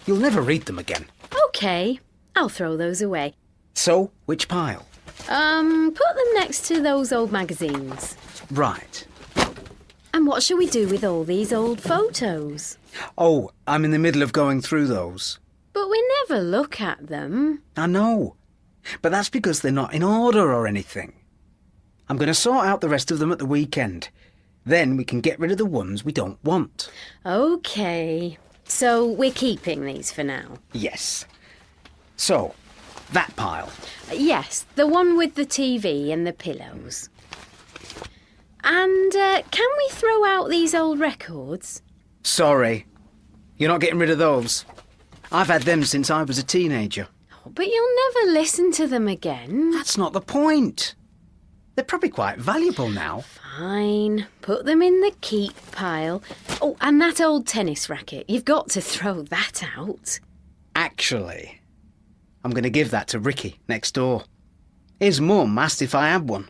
You'll never read them again. OK, I'll throw those away. So, which pile? Put them next to those old magazines. Right. And what shall we do with all these old photos? Oh, I'm in the middle of going through those. But we never look at them. I know. But that's because they're not in order or anything. I'm going to sort out the rest of them at the weekend. Then we can get rid of the ones we don't want. OK. So we're keeping these for now? Yes. So, that pile. Yes, the one with the TV and the pillows. And can we throw out these old records? Sorry. You're not getting rid of those. I've had them since I was a teenager. Oh, but you'll never listen to them again. That's not the point. They're probably quite valuable now. Fine. Put them in the keep pile. Oh, and that old tennis racket. You've got to throw that out. Actually, I'm going to give that to Ricky next door. His mum asked if I had one.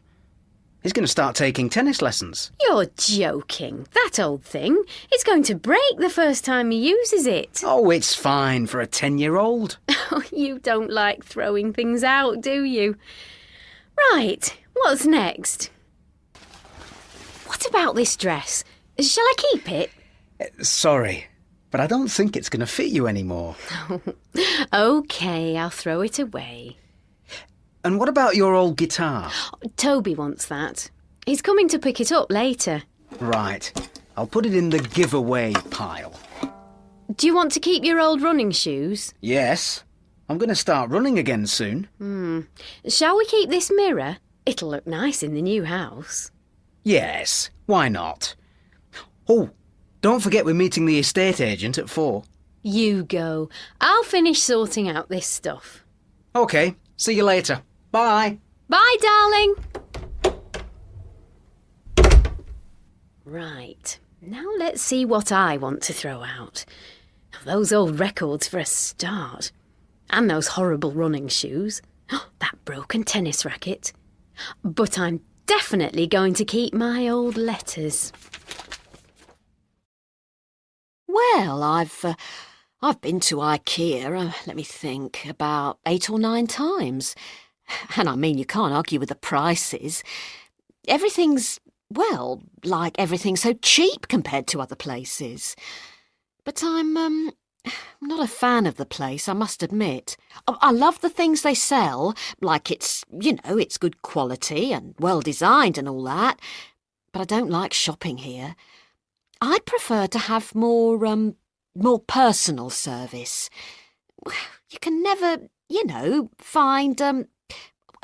He's going to start taking tennis lessons. You're joking. That old thing. It's going to break the first time he uses it. Oh, it's fine for a 10-year-old. Oh, you don't like throwing things out, do you? Right, what's next? What about this dress? Shall I keep it? Sorry, but I don't think it's going to fit you anymore. OK, I'll throw it away. And what about your old guitar? Toby wants that. He's coming to pick it up later. Right, I'll put it in the giveaway pile. Do you want to keep your old running shoes? Yes, I'm going to start running again soon. Shall we keep this mirror? It'll look nice in the new house. Yes, why not? Oh, don't forget we're meeting the estate agent at 4. You go. I'll finish sorting out this stuff. OK, see you later. Bye. Bye, darling. Right, now let's see what I want to throw out. Those old records for a start. And those horrible running shoes. That broken tennis racket. But I'm definitely going to keep my old letters. Well, I've been to IKEA, let me think, about 8 or 9 times. And I mean, you can't argue with the prices. Everything's, well, like everything's so cheap compared to other places. But I'm not a fan of the place, I must admit. I love the things they sell, like it's good quality and well designed and all that. But I don't like shopping here. I'd prefer to have more personal service. You can never, find,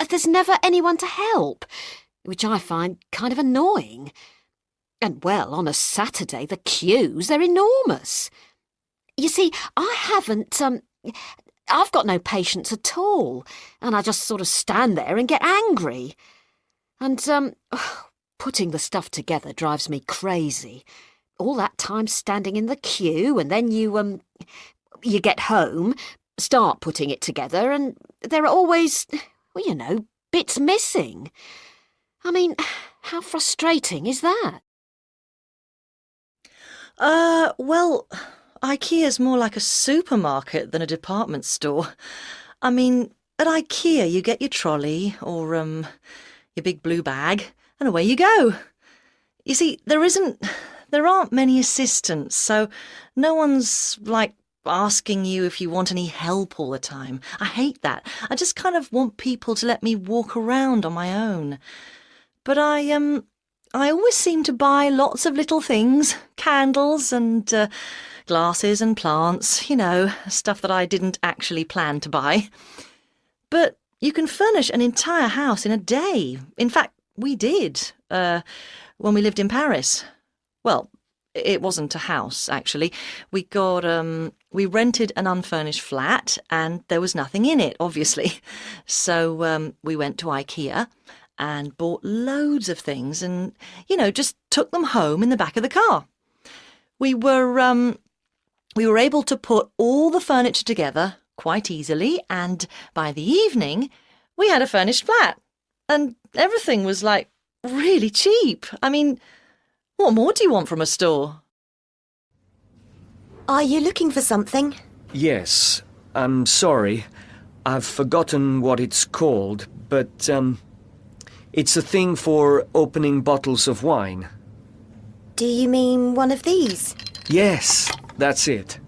there's never anyone to help, which I find kind of annoying. And, well, on a Saturday, the queues, they're enormous. You see, I've got no patience at all, and I just sort of stand there and get angry. And, putting the stuff together drives me crazy. All that time standing in the queue, and then you get home, start putting it together, and there are always, bits missing. I mean, how frustrating is that? Well, IKEA's more like a supermarket than a department store. I mean, at IKEA you get your trolley or your big blue bag, and away you go. You see, there aren't many assistants, so no one's, asking you if you want any help all the time. I hate that. I just kind of want people to let me walk around on my own. But I always seem to buy lots of little things, candles and glasses and plants, stuff that I didn't actually plan to buy. But you can furnish an entire house in a day. In fact, we did when we lived in Paris. Well, it wasn't a house, actually. We rented an unfurnished flat and there was nothing in it, obviously. So we went to IKEA and bought loads of things and, just took them home in the back of the car. We were able to put all the furniture together quite easily, and by the evening we had a furnished flat. And everything was, really cheap. I mean, what more do you want from a store? Are you looking for something? Yes, I'm sorry. I've forgotten what it's called, but it's a thing for opening bottles of wine. Do you mean one of these? Yes, that's it.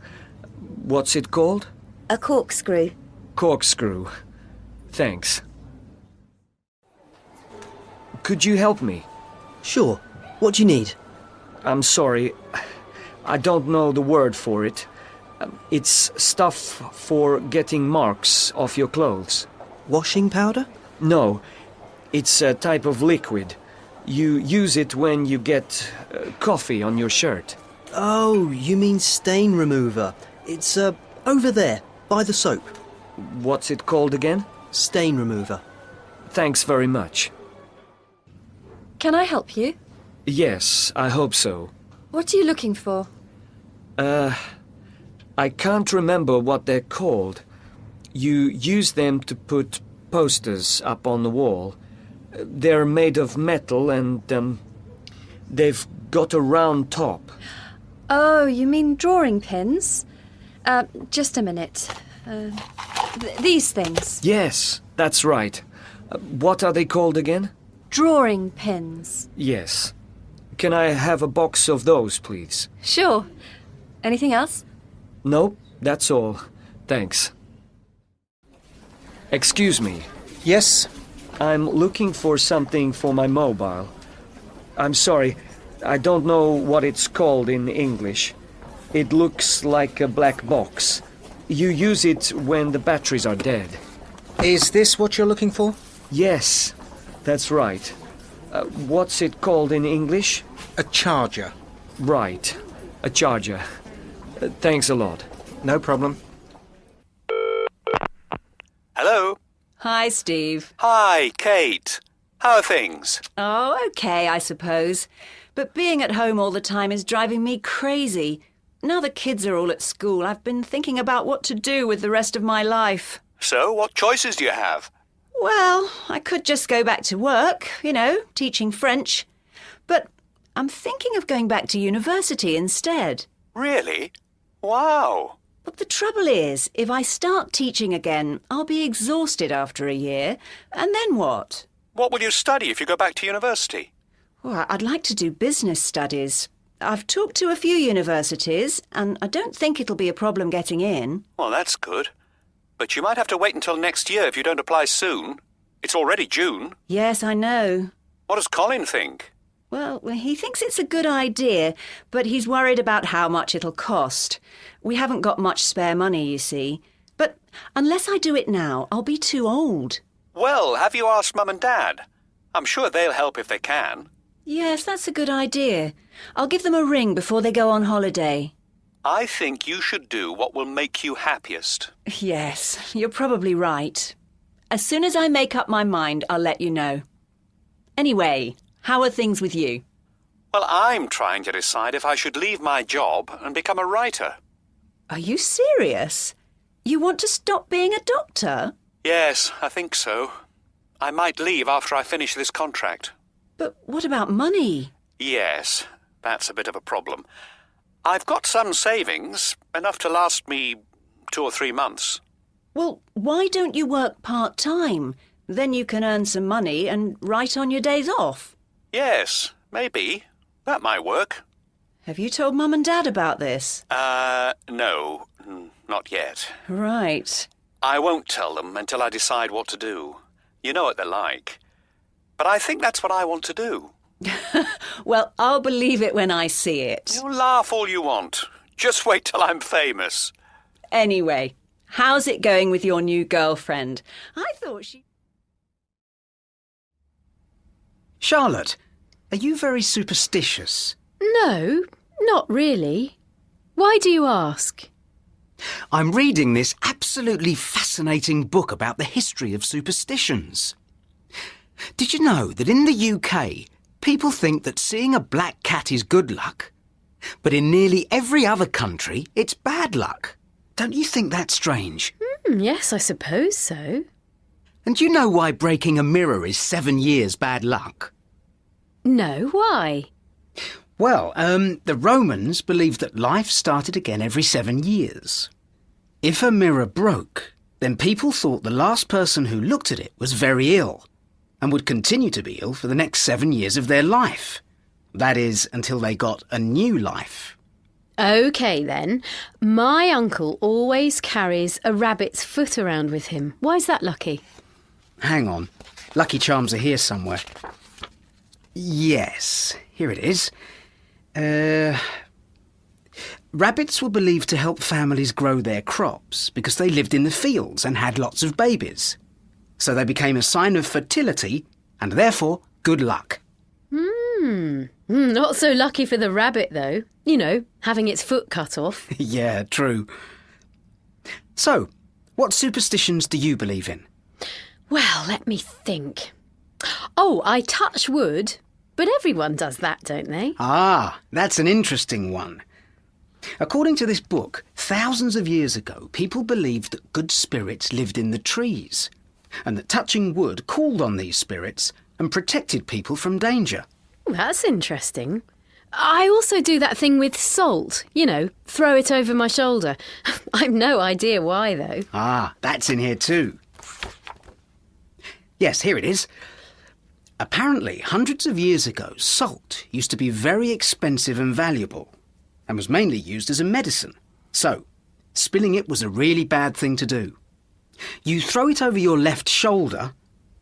What's it called? A corkscrew. Corkscrew. Thanks. Could you help me? Sure. What do you need? I'm sorry. I don't know the word for it. It's stuff for getting marks off your clothes. Washing powder? No. It's a type of liquid. You use it when you get coffee on your shirt. Oh, you mean stain remover. It's over there, by the soap. What's it called again? Stain remover. Thanks very much. Can I help you? Yes, I hope so. What are you looking for? I can't remember what they're called. You use them to put posters up on the wall. They're made of metal and, they've got a round top. Oh, you mean drawing pins? Just a minute. These things. Yes, that's right. What are they called again? Drawing pins. Yes. Can I have a box of those, please? Sure. Anything else? No, that's all. Thanks. Excuse me. Yes? I'm looking for something for my mobile. I'm sorry, I don't know what it's called in English. It looks like a black box. You use it when the batteries are dead. Is this what you're looking for? Yes, that's right. What's it called in English? A charger. Right, a charger. Thanks a lot. No problem. Hello? Hi, Steve. Hi, Kate. How are things? Oh, okay, I suppose. But being at home all the time is driving me crazy. Now the kids are all at school, I've been thinking about what to do with the rest of my life. So, what choices do you have? Well, I could just go back to work, teaching French. But I'm thinking of going back to university instead. Really? Wow. But the trouble is, if I start teaching again, I'll be exhausted after a year. And then what? What will you study if you go back to university? Well, I'd like to do business studies. I've talked to a few universities, and I don't think it'll be a problem getting in. Well, that's good. But you might have to wait until next year if you don't apply soon. It's already June. Yes, I know. What does Colin think? Well, he thinks it's a good idea, but he's worried about how much it'll cost. We haven't got much spare money, you see. But unless I do it now, I'll be too old. Well, have you asked Mum and Dad? I'm sure they'll help if they can. Yes, that's a good idea. I'll give them a ring before they go on holiday. I think you should do what will make you happiest. Yes, you're probably right. As soon as I make up my mind, I'll let you know. Anyway, how are things with you? Well, I'm trying to decide if I should leave my job and become a writer. Are you serious? You want to stop being a doctor? Yes, I think so. I might leave after I finish this contract. But what about money? Yes, that's a bit of a problem. I've got some savings, enough to last me 2 or 3 months. Well, why don't you work part-time? Then you can earn some money and write on your days off. Yes, maybe. That might work. Have you told Mum and Dad about this? No, not yet. Right. I won't tell them until I decide what to do. You know what they're like. But I think that's what I want to do. Well, I'll believe it when I see it. You laugh all you want. Just wait till I'm famous. Anyway, how's it going with your new girlfriend? I thought she... Charlotte, are you very superstitious? No, not really. Why do you ask? I'm reading this absolutely fascinating book about the history of superstitions. Did you know that in the UK, people think that seeing a black cat is good luck? But in nearly every other country, it's bad luck. Don't you think that's strange? Yes, I suppose so. And do you know why breaking a mirror is 7 years bad luck? No, why? Well, the Romans believed that life started again every 7 years. If a mirror broke, then people thought the last person who looked at it was very ill and would continue to be ill for the next 7 years of their life. That is, until they got a new life. OK, then. My uncle always carries a rabbit's foot around with him. Why's that lucky? Hang on. Lucky Charms are here somewhere. Yes, here it is. Rabbits were believed to help families grow their crops because they lived in the fields and had lots of babies. So they became a sign of fertility and therefore good luck. Not so lucky for the rabbit, though. You know, having its foot cut off. Yeah, true. So, what superstitions do you believe in? Well, let me think. Oh, I touch wood. But everyone does that, don't they? Ah, that's an interesting one. According to this book, thousands of years ago, people believed that good spirits lived in the trees, and that touching wood called on these spirits and protected people from danger. That's interesting. I also do that thing with salt, throw it over my shoulder. I've no idea why, though. Ah, that's in here too. Yes, here it is. Apparently, hundreds of years ago, salt used to be very expensive and valuable, and was mainly used as a medicine. So, spilling it was a really bad thing to do. You throw it over your left shoulder,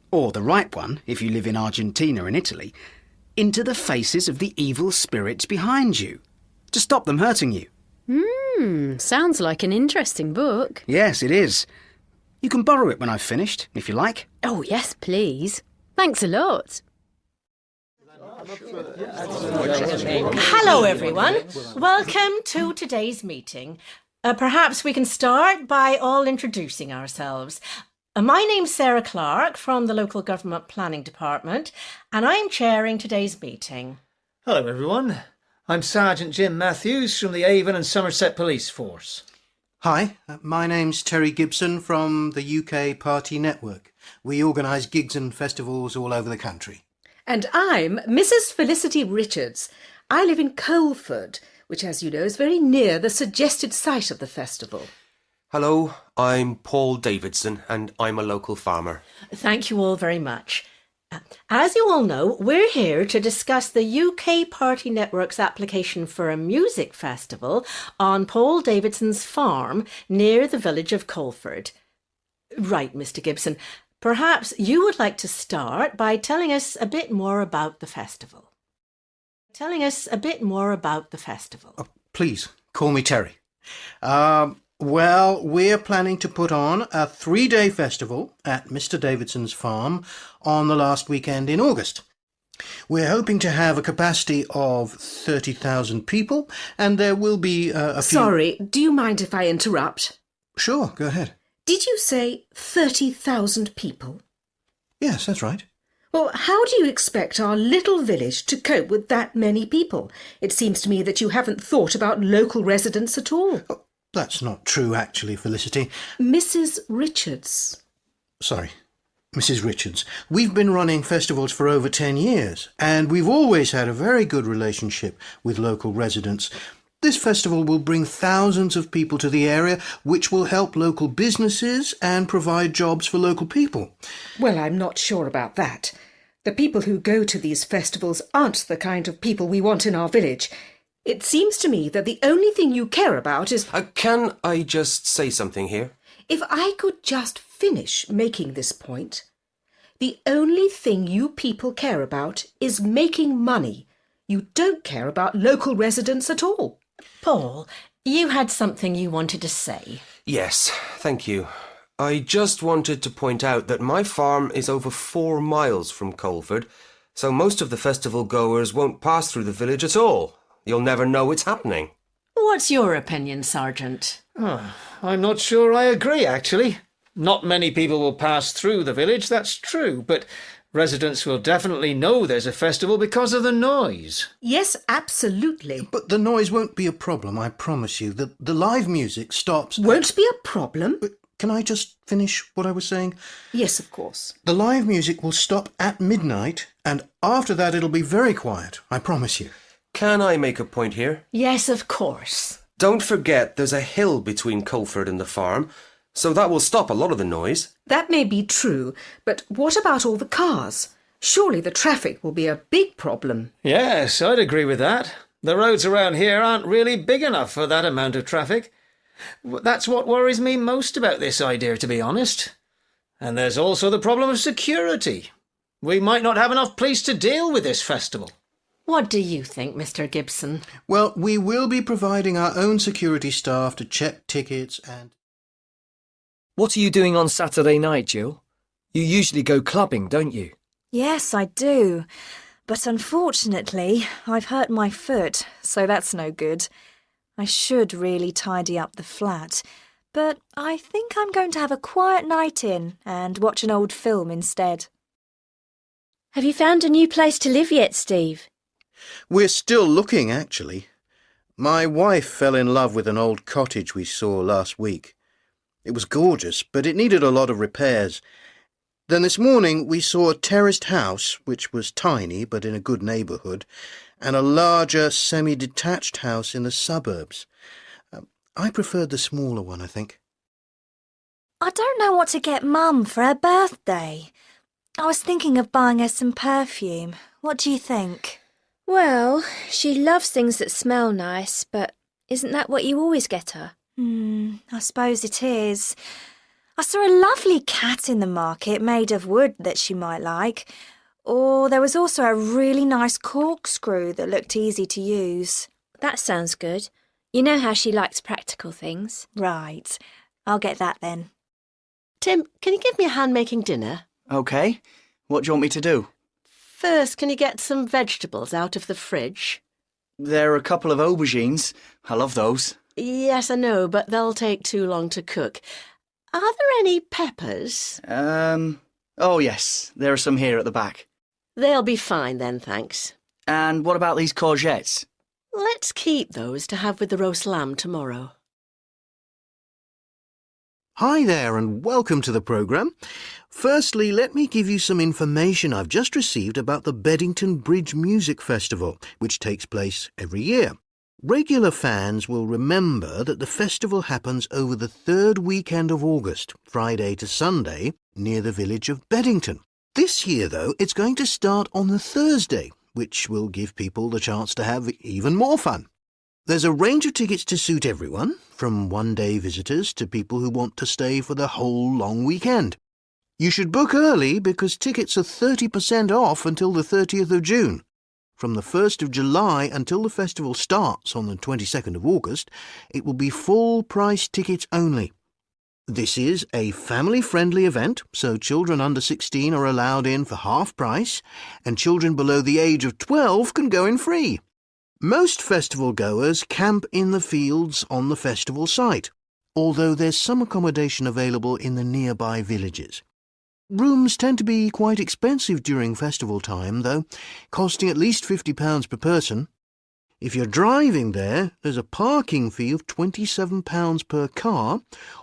or the right one, if you live in Argentina and Italy, into the faces of the evil spirits behind you, to stop them hurting you. Sounds like an interesting book. Yes, it is. You can borrow it when I've finished, if you like. Oh, yes, please. Thanks a lot. Hello, everyone. Welcome to today's meeting. Perhaps we can start by all introducing ourselves. My name's Sarah Clark from the Local Government Planning Department, and I'm chairing today's meeting. Hello, everyone. I'm Sergeant Jim Matthews from the Avon and Somerset Police Force. Hi, my name's Terry Gibson from the UK Party Network. We organise gigs and festivals all over the country. And I'm Mrs. Felicity Richards. I live in Coleford, which, as you know, is very near the suggested site of the festival. Hello, I'm Paul Davidson, and I'm a local farmer. Thank you all very much. As you all know, we're here to discuss the UK Party Network's application for a music festival on Paul Davidson's farm near the village of Coleford. Right, Mr. Gibson. Perhaps you would like to start by telling us a bit more about the festival. Please, call me Terry. Well, we're planning to put on a 3-day festival at Mr. Davidson's farm on the last weekend in August. We're hoping to have a capacity of 30,000 people, and there will be a few... Sorry, do you mind if I interrupt? Sure, go ahead. Did you say 30,000 people? Yes, that's right. Well, how do you expect our little village to cope with that many people? It seems to me that you haven't thought about local residents at all. Oh, that's not true, actually, Felicity. Mrs. Richards. Sorry, Mrs. Richards. We've been running festivals for over 10 years, and we've always had a very good relationship with local residents. This festival will bring thousands of people to the area, which will help local businesses and provide jobs for local people. Well, I'm not sure about that. The people who go to these festivals aren't the kind of people we want in our village. It seems to me that the only thing you care about is... Can I just say something here? If I could just finish making this point. The only thing you people care about is making money. You don't care about local residents at all. Paul, you had something you wanted to say. Yes, thank you. I just wanted to point out that my farm is over 4 miles from Coleford, so most of the festival goers won't pass through the village at all. You'll never know it's happening. What's your opinion, Sergeant? I'm not sure I agree, actually. Not many people will pass through the village, that's true, but residents will definitely know there's a festival because of the noise. Yes, absolutely. But the noise won't be a problem, I promise you. The live music stops... Won't be a problem? Can I just finish what I was saying? Yes, of course. The live music will stop at midnight, and after that it'll be very quiet, I promise you. Can I make a point here? Yes, of course. Don't forget there's a hill between Coleford and the farm, so that will stop a lot of the noise. That may be true, but what about all the cars? Surely the traffic will be a big problem. Yes, I'd agree with that. The roads around here aren't really big enough for that amount of traffic. That's what worries me most about this idea, to be honest. And there's also the problem of security. We might not have enough police to deal with this festival. What do you think, Mr. Gibson? Well, we will be providing our own security staff to check tickets and... What are you doing on Saturday night, Jill? You usually go clubbing, don't you? Yes, I do. But unfortunately, I've hurt my foot, so that's no good. I should really tidy up the flat, but I think I'm going to have a quiet night in and watch an old film instead. Have you found a new place to live yet, Steve? We're still looking, actually. My wife fell in love with an old cottage we saw last week. It was gorgeous, but it needed a lot of repairs. Then this morning we saw a terraced house, which was tiny but in a good neighbourhood, and a larger semi-detached house in the suburbs. I preferred the smaller one, I think. I don't know what to get Mum for her birthday. I was thinking of buying her some perfume. What do you think? Well, she loves things that smell nice, but isn't that what you always get her? I suppose it is. I saw a lovely cat in the market made of wood that she might like. Or there was also a really nice corkscrew that looked easy to use. That sounds good. You know how she likes practical things. Right. I'll get that then. Tim, can you give me a hand making dinner? OK. What do you want me to do? First, can you get some vegetables out of the fridge? There are a couple of aubergines. I love those. Yes, I know, but they'll take too long to cook. Are there any peppers? Oh yes, there are some here at the back. They'll be fine then, thanks. And what about these courgettes? Let's keep those to have with the roast lamb tomorrow. Hi there and welcome to the programme. Firstly, let me give you some information I've just received about the Beddington Bridge Music Festival, which takes place every year. Regular fans will remember that the festival happens over the third weekend of August, Friday to Sunday, near the village of Beddington. This year, though, it's going to start on the Thursday, which will give people the chance to have even more fun. There's a range of tickets to suit everyone, from one-day visitors to people who want to stay for the whole long weekend. You should book early because tickets are 30% off until the 30th of June. From the 1st of July until the festival starts on the 22nd of August, it will be full-price tickets only. This is a family-friendly event, so children under 16 are allowed in for half price, and children below the age of 12 can go in free. Most festival goers camp in the fields on the festival site, although there's some accommodation available in the nearby villages. Rooms tend to be quite expensive during festival time, though, costing at least £50 per person. If you're driving there, there's a parking fee of £27 per car,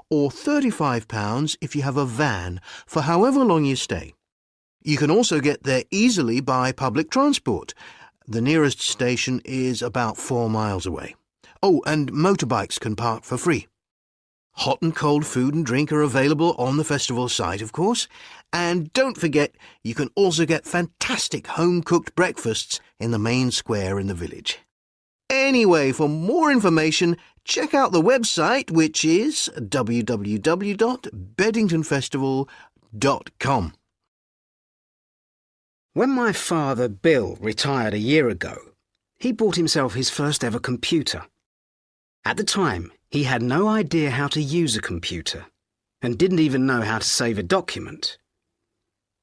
or £35 if you have a van, for however long you stay. You can also get there easily by public transport. The nearest station is about 4 miles away. Oh, and motorbikes can park for free. Hot and cold food and drink are available on the festival site, of course. And don't forget, you can also get fantastic home-cooked breakfasts in the main square in the village. Anyway, for more information, check out the website, which is www.beddingtonfestival.com. When my father, Bill, retired a year ago, he bought himself his first ever computer. At the time, he had no idea how to use a computer and didn't even know how to save a document.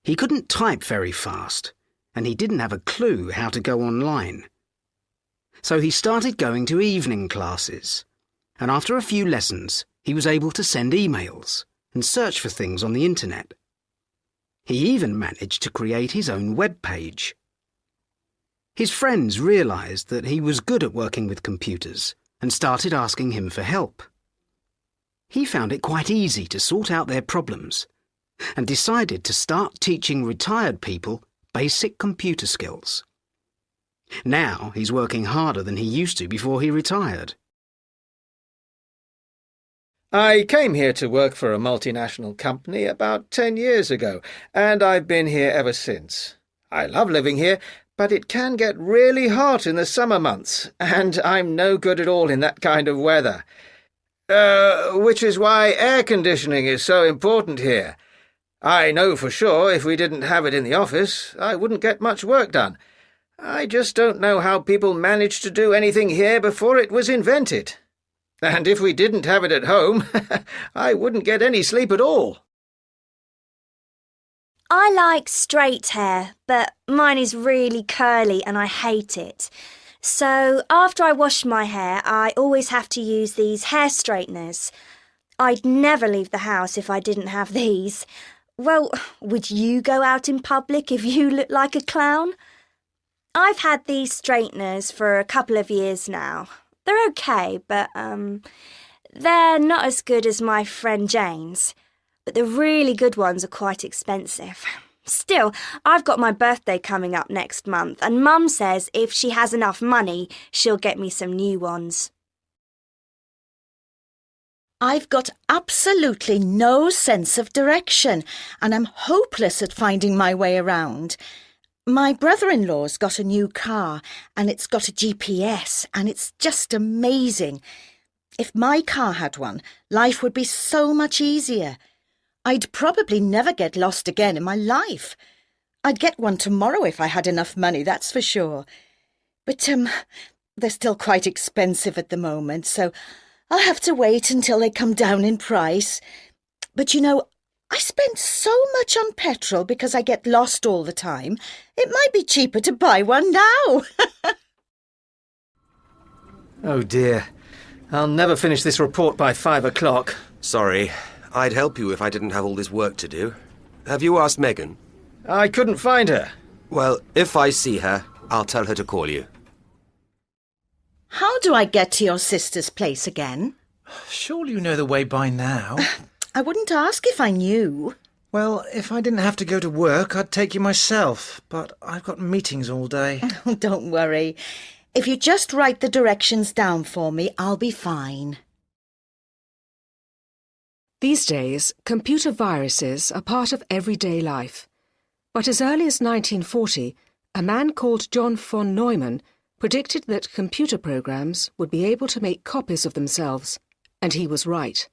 He couldn't type very fast, and he didn't have a clue how to go online. So he started going to evening classes, and after a few lessons, he was able to send emails and search for things on the internet. He even managed to create his own web page. His friends realised that he was good at working with computers and started asking him for help. He found it quite easy to sort out their problems and decided to start teaching retired people basic computer skills. Now he's working harder than he used to before he retired. I came here to work for a multinational company about 10 years ago, and I've been here ever since. I love living here, but it can get really hot in the summer months, and I'm no good at all in that kind of weather. Which is why air conditioning is so important here. I know for sure if we didn't have it in the office, I wouldn't get much work done. I just don't know how people managed to do anything here before it was invented. And if we didn't have it at home, I wouldn't get any sleep at all. I like straight hair, but mine is really curly and I hate it. So after I wash my hair, I always have to use these hair straighteners. I'd never leave the house if I didn't have these. Well, would you go out in public if you looked like a clown? I've had these straighteners for a couple of years now. They're okay, but, they're not as good as my friend Jane's. But the really good ones are quite expensive. Still, I've got my birthday coming up next month, and Mum says if she has enough money, she'll get me some new ones. I've got absolutely no sense of direction, and I'm hopeless at finding my way around. My brother-in-law's got a new car, and it's got a GPS, and it's just amazing. If my car had one, life would be so much easier. I'd probably never get lost again in my life. I'd get one tomorrow if I had enough money, that's for sure. But, they're still quite expensive at the moment, so I'll have to wait until they come down in price. But, you know, I spend so much on petrol because I get lost all the time. It might be cheaper to buy one now. Oh dear. I'll never finish this report by 5 o'clock. Sorry. I'd help you if I didn't have all this work to do. Have you asked Megan? I couldn't find her. Well, if I see her, I'll tell her to call you. How do I get to your sister's place again? Surely you know the way by now. I wouldn't ask if I knew. Well, if I didn't have to go to work, I'd take you myself, but I've got meetings all day. Oh, don't worry. If you just write the directions down for me, I'll be fine. These days, computer viruses are part of everyday life. But as early as 1940, a man called John von Neumann predicted that computer programs would be able to make copies of themselves, and he was right.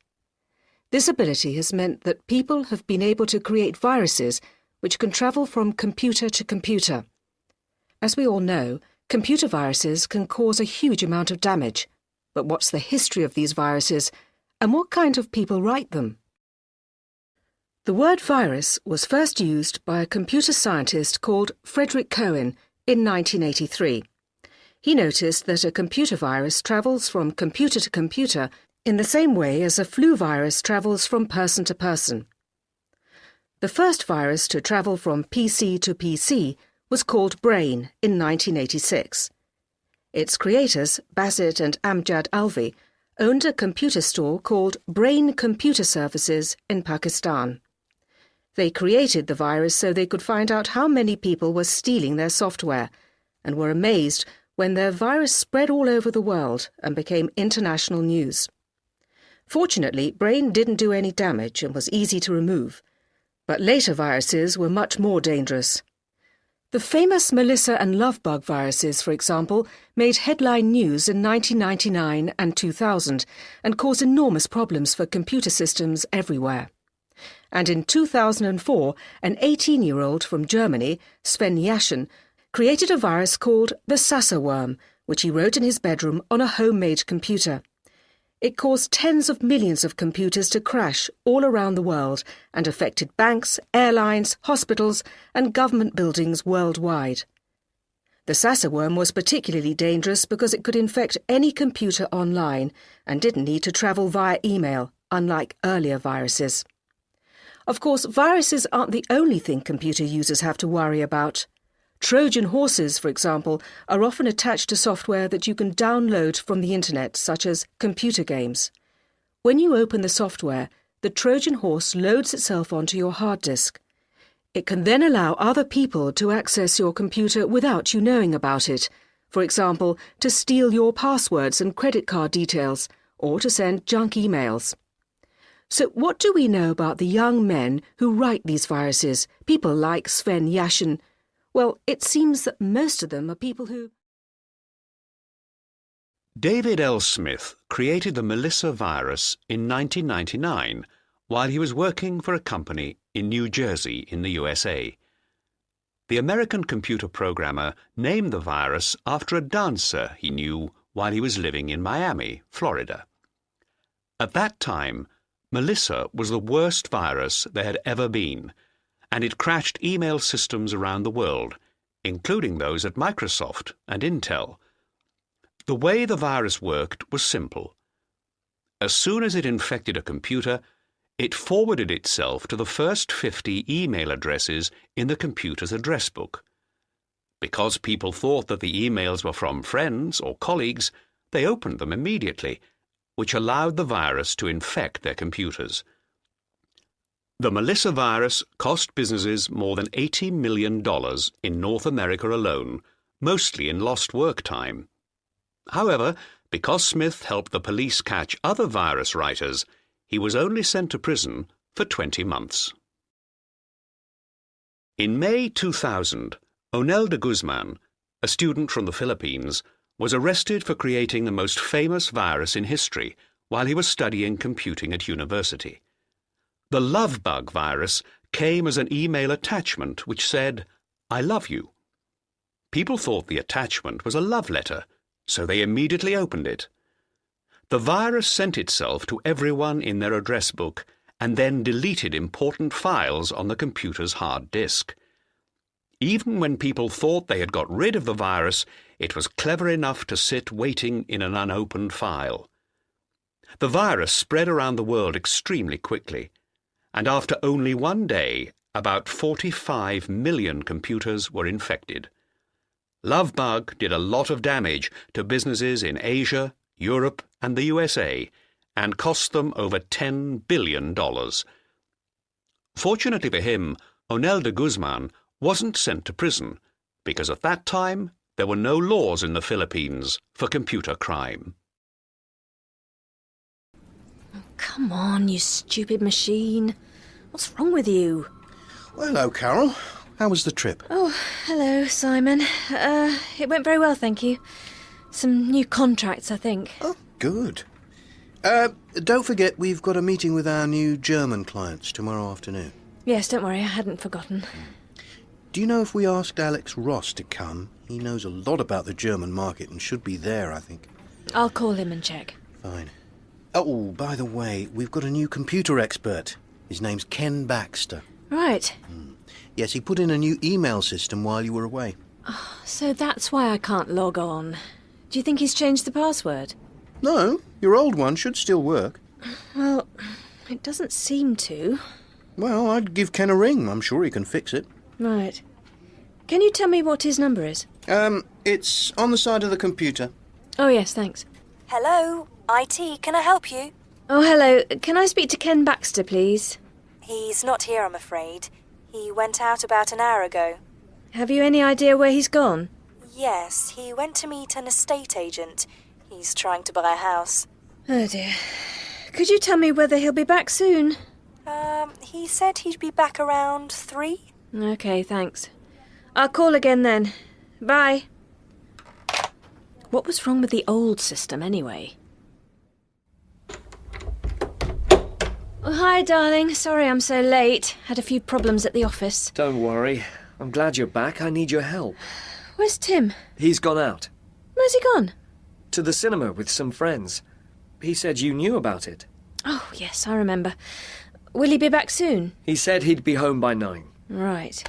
This ability has meant that people have been able to create viruses which can travel from computer to computer. As we all know, computer viruses can cause a huge amount of damage. But what's the history of these viruses, and what kind of people write them? The word virus was first used by a computer scientist called Frederick Cohen in 1983. He noticed that a computer virus travels from computer to computer in the same way as a flu virus travels from person to person. The first virus to travel from PC to PC was called Brain in 1986. Its creators, Basit and Amjad Alvi, owned a computer store called Brain Computer Services in Pakistan. They created the virus so they could find out how many people were stealing their software, and were amazed when their virus spread all over the world and became international news. Fortunately, Brain didn't do any damage and was easy to remove, but later viruses were much more dangerous. The famous Melissa and Lovebug viruses, for example, made headline news in 1999 and 2000 and caused enormous problems for computer systems everywhere. And in 2004, an 18-year-old from Germany, Sven Yaschen, created a virus called the Sasa worm, which he wrote in his bedroom on a homemade computer. It caused tens of millions of computers to crash all around the world and affected banks, airlines, hospitals, and government buildings worldwide. The Sasa worm was particularly dangerous because it could infect any computer online and didn't need to travel via email, unlike earlier viruses. Of course, viruses aren't the only thing computer users have to worry about. Trojan horses, for example, are often attached to software that you can download from the internet, such as computer games. When you open the software, the Trojan horse loads itself onto your hard disk. It can then allow other people to access your computer without you knowing about it, for example, to steal your passwords and credit card details, or to send junk emails. So what do we know about the young men who write these viruses, people like Sven Yaschen? Well, it seems that most of them are people who... David L. Smith created the Melissa virus in 1999 while he was working for a company in New Jersey in the USA. The American computer programmer named the virus after a dancer he knew while he was living in Miami, Florida. At that time, Melissa was the worst virus there had ever been, and it crashed email systems around the world, including those at Microsoft and Intel. The way the virus worked was simple. As soon as it infected a computer, it forwarded itself to the first 50 email addresses in the computer's address book. Because people thought that the emails were from friends or colleagues, they opened them immediately, which allowed the virus to infect their computers. The Melissa virus cost businesses more than $80 million in North America alone, mostly in lost work time. However, because Smith helped the police catch other virus writers, he was only sent to prison for 20 months. In May 2000, Onel de Guzman, a student from the Philippines, was arrested for creating the most famous virus in history while he was studying computing at university. The love bug virus came as an email attachment which said, "I love you." People thought the attachment was a love letter, so they immediately opened it. The virus sent itself to everyone in their address book and then deleted important files on the computer's hard disk. Even when people thought they had got rid of the virus, it was clever enough to sit waiting in an unopened file. The virus spread around the world extremely quickly, and after only one day, about 45 million computers were infected. Lovebug did a lot of damage to businesses in Asia, Europe, and the USA, and cost them over $10 billion. Fortunately for him, Onel de Guzman wasn't sent to prison, because at that time there were no laws in the Philippines for computer crime. Come on, you stupid machine. What's wrong with you? Well, hello, Carol. How was the trip? Oh, hello, Simon. It went very well, thank you. Some new contracts, I think. Oh, good. Don't forget we've got a meeting with our new German clients tomorrow afternoon. Yes, don't worry, I hadn't forgotten. Do you know if we asked Alex Ross to come? He knows a lot about the German market and should be there, I think. I'll call him and check. Fine. Oh, by the way, we've got a new computer expert. His name's Ken Baxter. Right. Yes, he put in a new email system while you were away. So that's why I can't log on. Do you think he's changed the password? No, your old one should still work. Well, it doesn't seem to. Well, I'd give Ken a ring. I'm sure he can fix it. Right. Can you tell me what his number is? It's on the side of the computer. Oh, yes, thanks. Hello, IT, can I help you? Oh, hello. Can I speak to Ken Baxter, please? He's not here, I'm afraid. He went out about an hour ago. Have you any idea where he's gone? Yes, he went to meet an estate agent. He's trying to buy a house. Oh, dear. Could you tell me whether he'll be back soon? He said he'd be back around 3. OK, thanks. I'll call again then. Bye. What was wrong with the old system, anyway? Oh, hi, darling. Sorry I'm so late. Had a few problems at the office. Don't worry. I'm glad you're back. I need your help. Where's Tim? He's gone out. Where's he gone? To the cinema with some friends. He said you knew about it. Oh, yes, I remember. Will he be back soon? He said he'd be home by 9. Right.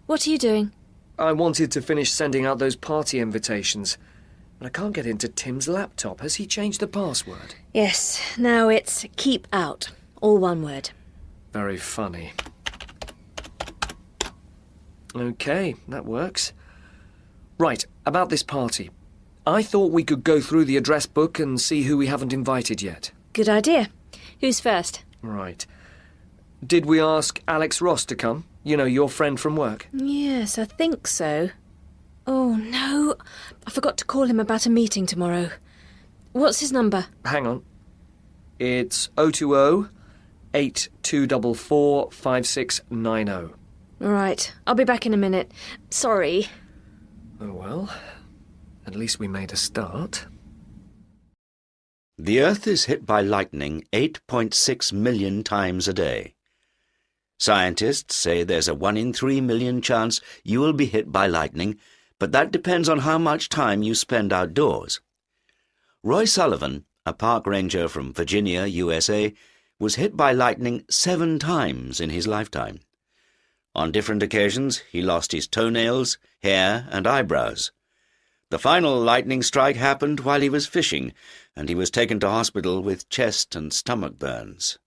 What are you doing? I wanted to finish sending out those party invitations, but I can't get into Tim's laptop. Has he changed the password? Yes, now it's keep out. All one word. Very funny. OK, that works. Right, about this party. I thought we could go through the address book and see who we haven't invited yet. Good idea. Who's first? Right. Did we ask Alex Ross to come? You know, your friend from work. Yes, I think so. Oh, no. I forgot to call him about a meeting tomorrow. What's his number? Hang on. It's 020-8244-5690. Right. I'll be back in a minute. Sorry. Oh, well. At least we made a start. The Earth is hit by lightning 8.6 million times a day. Scientists say there's a 1 in 3 million chance you will be hit by lightning, but that depends on how much time you spend outdoors. Roy Sullivan, a park ranger from Virginia, USA, was hit by lightning 7 times in his lifetime. On different occasions, he lost his toenails, hair, and eyebrows. The final lightning strike happened while he was fishing, and he was taken to hospital with chest and stomach burns.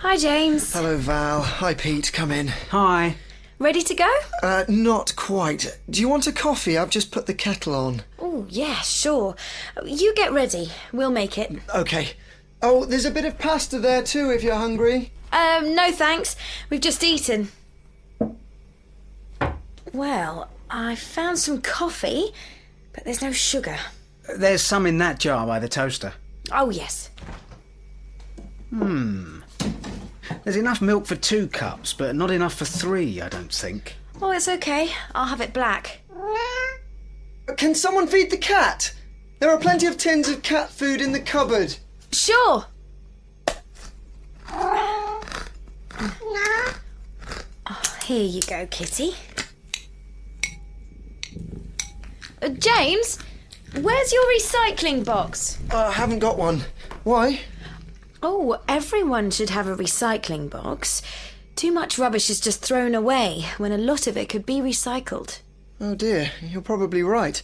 Hi, James. Hello, Val. Hi, Pete. Come in. Hi. Ready to go? Not quite. Do you want a coffee? I've just put the kettle on. Oh, yeah, sure. You get ready. We'll make it. OK. Oh, there's a bit of pasta there too, if you're hungry. No thanks. We've just eaten. Well, I found some coffee, but there's no sugar. There's some in that jar by the toaster. Oh, yes. There's enough milk for 2 cups, but not enough for 3, I don't think. Oh, it's okay. I'll have it black. Can someone feed the cat? There are plenty of tins of cat food in the cupboard. Sure. Here you go, Kitty. James, where's your recycling box? I haven't got one. Why? Oh, everyone should have a recycling box. Too much rubbish is just thrown away when a lot of it could be recycled. Oh dear, you're probably right.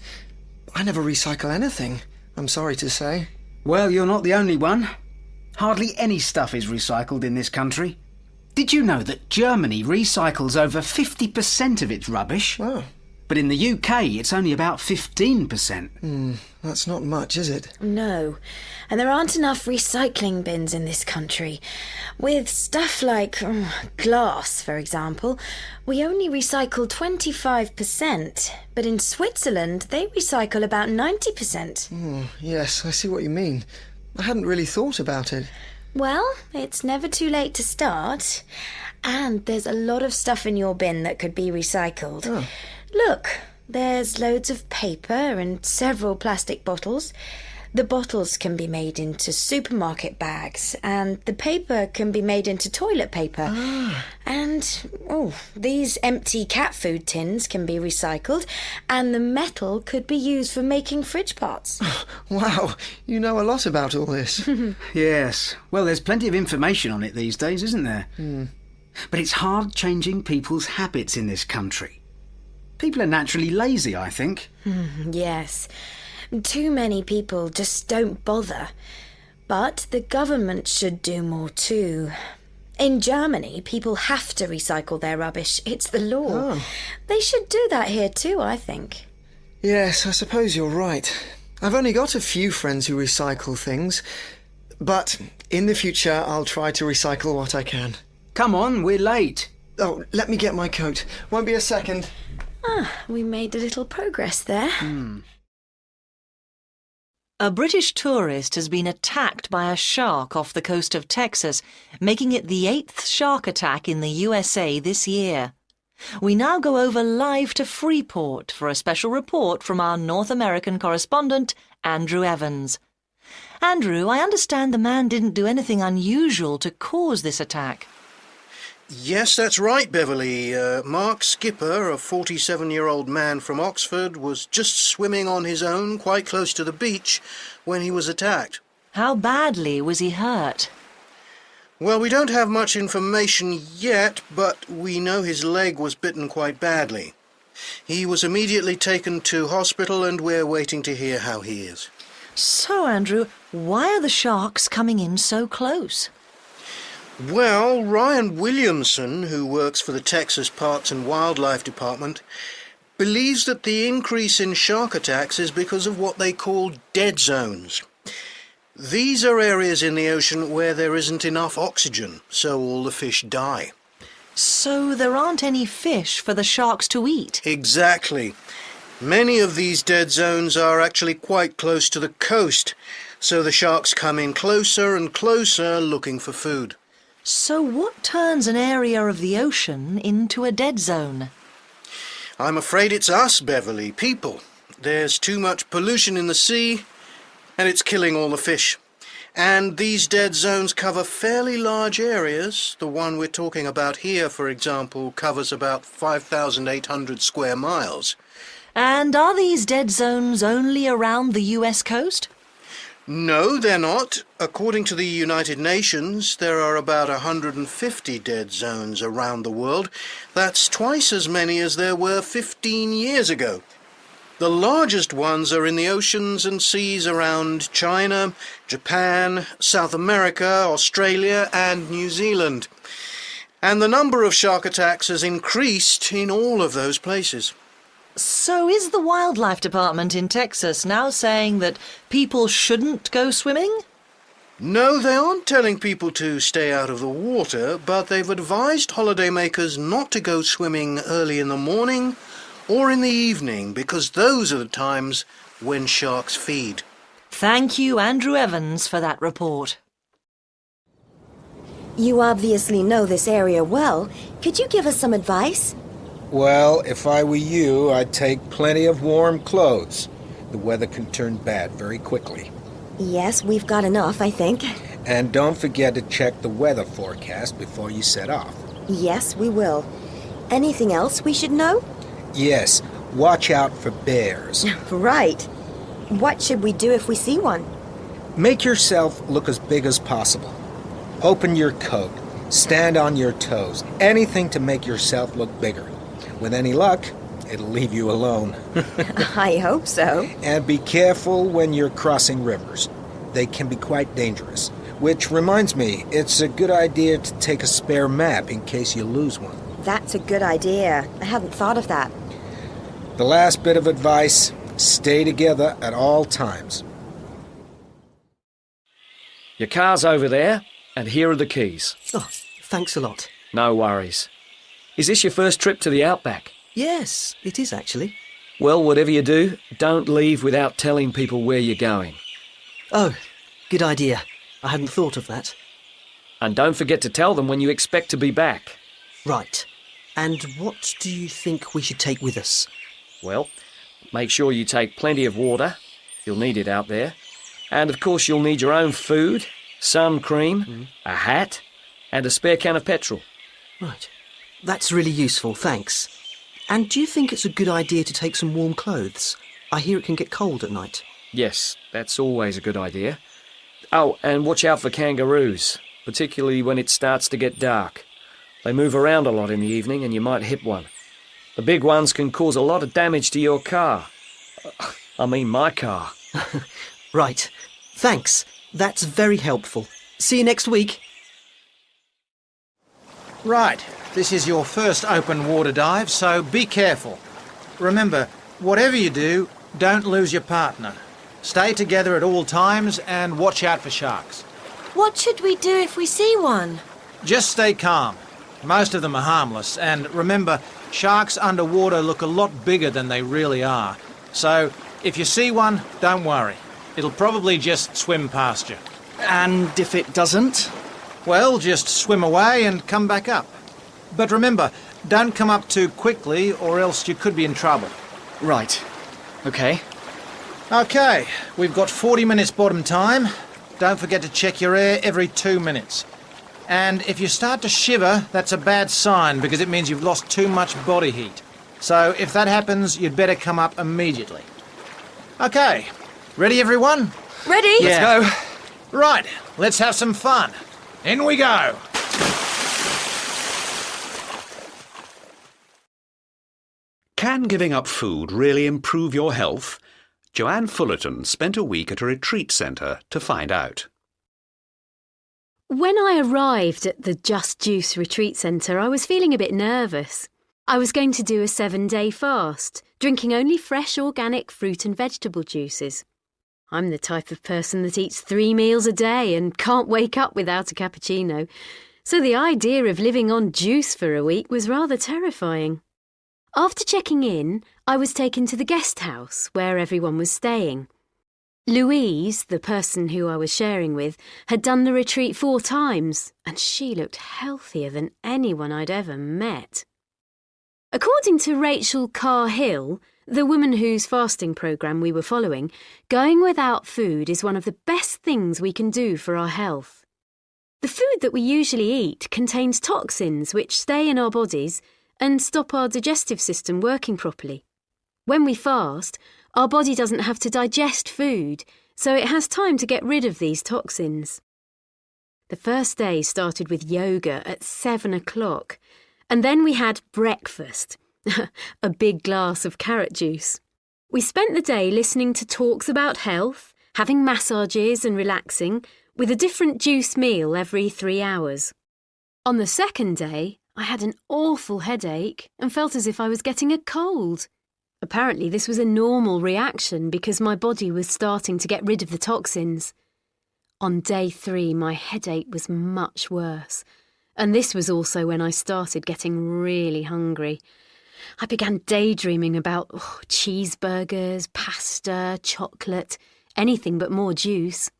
I never recycle anything, I'm sorry to say. Well, you're not the only one. Hardly any stuff is recycled in this country. Did you know that Germany recycles over 50% of its rubbish? Oh. But in the UK, it's only about 15%. That's not much, is it? No, and there aren't enough recycling bins in this country. With stuff like glass, for example, we only recycle 25%, but in Switzerland they recycle about 90%. Yes, I see what you mean. I hadn't really thought about it. Well, it's never too late to start, and there's a lot of stuff in your bin that could be recycled. Oh. Look, there's loads of paper and several plastic bottles. The bottles can be made into supermarket bags, and the paper can be made into toilet paper. And, these empty cat food tins can be recycled, and the metal could be used for making fridge parts. Wow, you know a lot about all this. Yes. Well, there's plenty of information on it these days, isn't there? But it's hard changing people's habits in this country. People are naturally lazy, I think. Yes. Too many people just don't bother. But the government should do more too. In Germany, people have to recycle their rubbish. It's the law. They should do that here too, I think. Yes, I suppose you're right. I've only got a few friends who recycle things. But in the future, I'll try to recycle what I can. Come on, we're late. Oh, let me get my coat. Won't be a second. We made a little progress there. A British tourist has been attacked by a shark off the coast of Texas, making it the 8th shark attack in the USA this year. We now go over live to Freeport for a special report from our North American correspondent, Andrew Evans. Andrew, I understand the man didn't do anything unusual to cause this attack. Yes, that's right, Beverly. Mark Skipper, a 47-year-old man from Oxford, was just swimming on his own quite close to the beach when he was attacked. How badly was he hurt? Well, we don't have much information yet, but we know his leg was bitten quite badly. He was immediately taken to hospital and we're waiting to hear how he is. So, Andrew, why are the sharks coming in so close? Well, Ryan Williamson, who works for the Texas Parks and Wildlife Department, believes that the increase in shark attacks is because of what they call dead zones. These are areas in the ocean where there isn't enough oxygen, so all the fish die. So there aren't any fish for the sharks to eat? Exactly. Many of these dead zones are actually quite close to the coast, so the sharks come in closer and closer looking for food. So what turns an area of the ocean into a dead zone? I'm afraid it's us, Beverly, people. There's too much pollution in the sea, and it's killing all the fish. And these dead zones cover fairly large areas. The one we're talking about here, for example, covers about 5,800 square miles. And are these dead zones only around the US coast? No, they're not. According to the United Nations, there are about 150 dead zones around the world. That's twice as many as there were 15 years ago. The largest ones are in the oceans and seas around China, Japan, South America, Australia and New Zealand. And the number of shark attacks has increased in all of those places. So is the Wildlife Department in Texas now saying that people shouldn't go swimming? No, they aren't telling people to stay out of the water, but they've advised holidaymakers not to go swimming early in the morning or in the evening, because those are the times when sharks feed. Thank you, Andrew Evans, for that report. You obviously know this area well. Could you give us some advice? Well, if I were you, I'd take plenty of warm clothes. The weather can turn bad very quickly. Yes, we've got enough, I think. And don't forget to check the weather forecast before you set off. Yes, we will. Anything else we should know? Yes, watch out for bears. Right. What should we do if we see one? Make yourself look as big as possible. Open your coat. Stand on your toes. Anything to make yourself look bigger. With any luck, it'll leave you alone. I hope so. And be careful when you're crossing rivers. They can be quite dangerous. Which reminds me, it's a good idea to take a spare map in case you lose one. That's a good idea. I hadn't thought of that. The last bit of advice, stay together at all times. Your car's over there, and here are the keys. Oh, thanks a lot. No worries. Is this your first trip to the outback? Yes, it is actually. Well, whatever you do, don't leave without telling people where you're going. Oh, good idea. I hadn't thought of that. And don't forget to tell them when you expect to be back. Right. And what do you think we should take with us? Well, make sure you take plenty of water. You'll need it out there. And of course you'll need your own food, sun cream, a hat, and a spare can of petrol. Right. That's really useful, thanks. And do you think it's a good idea to take some warm clothes? I hear it can get cold at night. Yes, that's always a good idea. Oh, and watch out for kangaroos, particularly when it starts to get dark. They move around a lot in the evening and you might hit one. The big ones can cause a lot of damage to your car. I mean my car. Right. Thanks. That's very helpful. See you next week. Right. This is your first open water dive, so be careful. Remember, whatever you do, don't lose your partner. Stay together at all times and watch out for sharks. What should we do if we see one? Just stay calm. Most of them are harmless, and remember, sharks underwater look a lot bigger than they really are. So, if you see one, don't worry. It'll probably just swim past you. And if it doesn't? Well, just swim away and come back up. But remember, don't come up too quickly or else you could be in trouble. Right. Okay. Okay, we've got 40 minutes bottom time. Don't forget to check your air every 2 minutes. And if you start to shiver, that's a bad sign because it means you've lost too much body heat. So if that happens, you'd better come up immediately. Okay, ready everyone? Ready? Yeah. Let's go. Right, let's have some fun. In we go. Can giving up food really improve your health? Joanne Fullerton spent a week at a retreat centre to find out. When I arrived at the Just Juice retreat centre, I was feeling a bit nervous. I was going to do a 7-day fast, drinking only fresh organic fruit and vegetable juices. I'm the type of person that eats 3 meals a day and can't wake up without a cappuccino, so the idea of living on juice for a week was rather terrifying. After checking in, I was taken to the guest house where everyone was staying. Louise, the person who I was sharing with, had done the retreat 4 times, and she looked healthier than anyone I'd ever met. According to Rachel Carr-Hill, the woman whose fasting programme we were following, going without food is one of the best things we can do for our health. The food that we usually eat contains toxins which stay in our bodies and stop our digestive system working properly. When we fast, our body doesn't have to digest food, so it has time to get rid of these toxins. The first day started with yoga at 7 o'clock, and then we had breakfast, a big glass of carrot juice. We spent the day listening to talks about health, having massages and relaxing, with a different juice meal every 3 hours. On the second day, I had an awful headache and felt as if I was getting a cold. Apparently this was a normal reaction because my body was starting to get rid of the toxins. On day 3, my headache was much worse, and this was also when I started getting really hungry. I began daydreaming about cheeseburgers, pasta, chocolate, anything but more juice.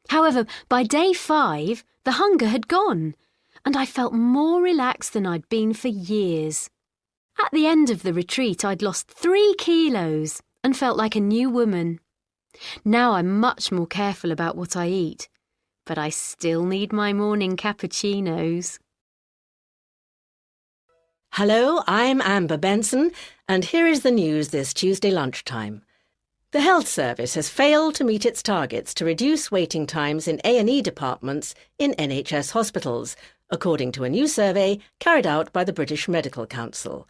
However, by day 5, the hunger had gone, and I felt more relaxed than I'd been for years. At the end of the retreat, I'd lost 3 kilos and felt like a new woman. Now I'm much more careful about what I eat, but I still need my morning cappuccinos. Hello, I'm Amber Benson, and here is the news this Tuesday lunchtime. The Health Service has failed to meet its targets to reduce waiting times in A&E departments in NHS hospitals, according to a new survey carried out by the British Medical Council.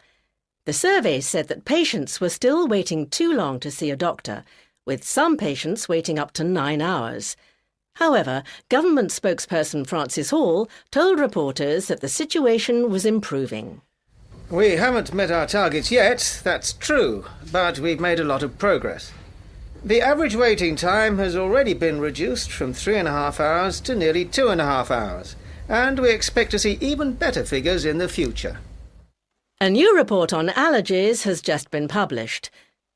The survey said that patients were still waiting too long to see a doctor, with some patients waiting up to 9 hours. However, government spokesperson Francis Hall told reporters that the situation was improving. We haven't met our targets yet, that's true, but we've made a lot of progress. The average waiting time has already been reduced from 3.5 hours to nearly 2.5 hours, and we expect to see even better figures in the future. A new report on allergies has just been published.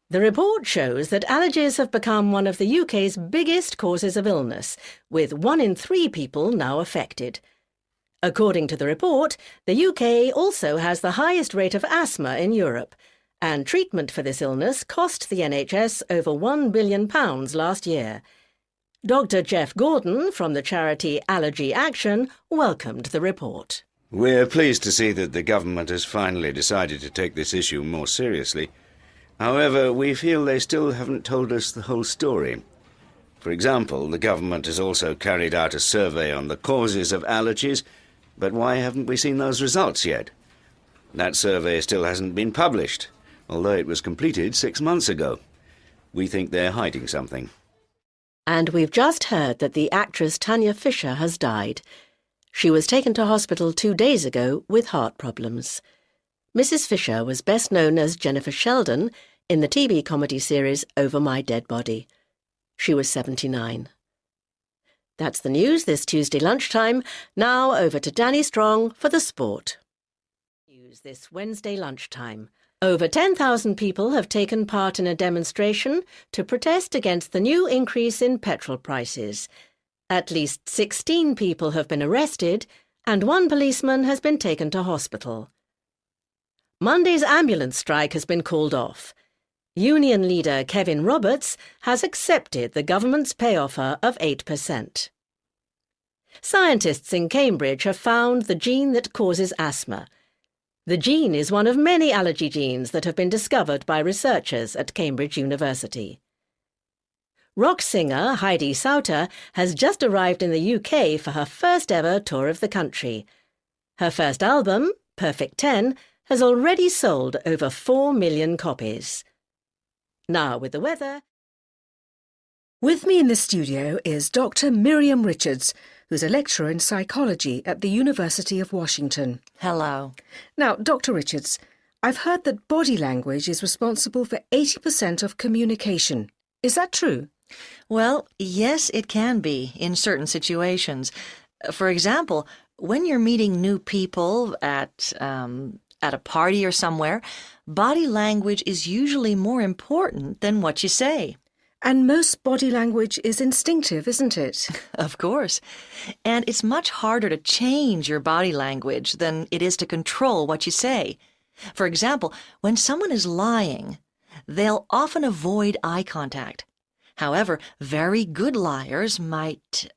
The report shows that allergies have become one of the UK's biggest causes of illness, with 1 in 3 people now affected. According to the report, the UK also has the highest rate of asthma in Europe, and treatment for this illness cost the NHS over £1 billion last year. Dr. Jeff Gordon from the charity Allergy Action welcomed the report. We're pleased to see that the government has finally decided to take this issue more seriously. However, we feel they still haven't told us the whole story. For example, the government has also carried out a survey on the causes of allergies, but why haven't we seen those results yet? That survey still hasn't been published, although it was completed 6 months ago. We think they're hiding something. And we've just heard that the actress Tanya Fisher has died. She was taken to hospital 2 days ago with heart problems. Mrs. Fisher was best known as Jennifer Sheldon in the TV comedy series Over My Dead Body. She was 79. That's the news this Tuesday lunchtime. Now over to Danny Strong for the sport. News this Wednesday lunchtime. Over 10,000 people have taken part in a demonstration to protest against the new increase in petrol prices. At least 16 people have been arrested and 1 policeman has been taken to hospital. Monday's ambulance strike has been called off. Union leader Kevin Roberts has accepted the government's pay offer of 8%. Scientists in Cambridge have found the gene that causes asthma. The gene is one of many allergy genes that have been discovered by researchers at Cambridge University. Rock singer Heidi Sauter has just arrived in the UK for her first ever tour of the country. Her first album, Perfect 10, has already sold over 4 million copies. Now with the weather. With me in the studio is Dr. Miriam Richards, who's a lecturer in psychology at the University of Washington. Hello. Now, Dr. Richards, I've heard that body language is responsible for 80% of communication. Is that true? Well, yes, it can be in certain situations. For example, when you're meeting new people at a party or somewhere, body language is usually more important than what you say. And most body language is instinctive, isn't it? Of course. And it's much harder to change your body language than it is to control what you say. For example, when someone is lying, they'll often avoid eye contact. However, very good liars might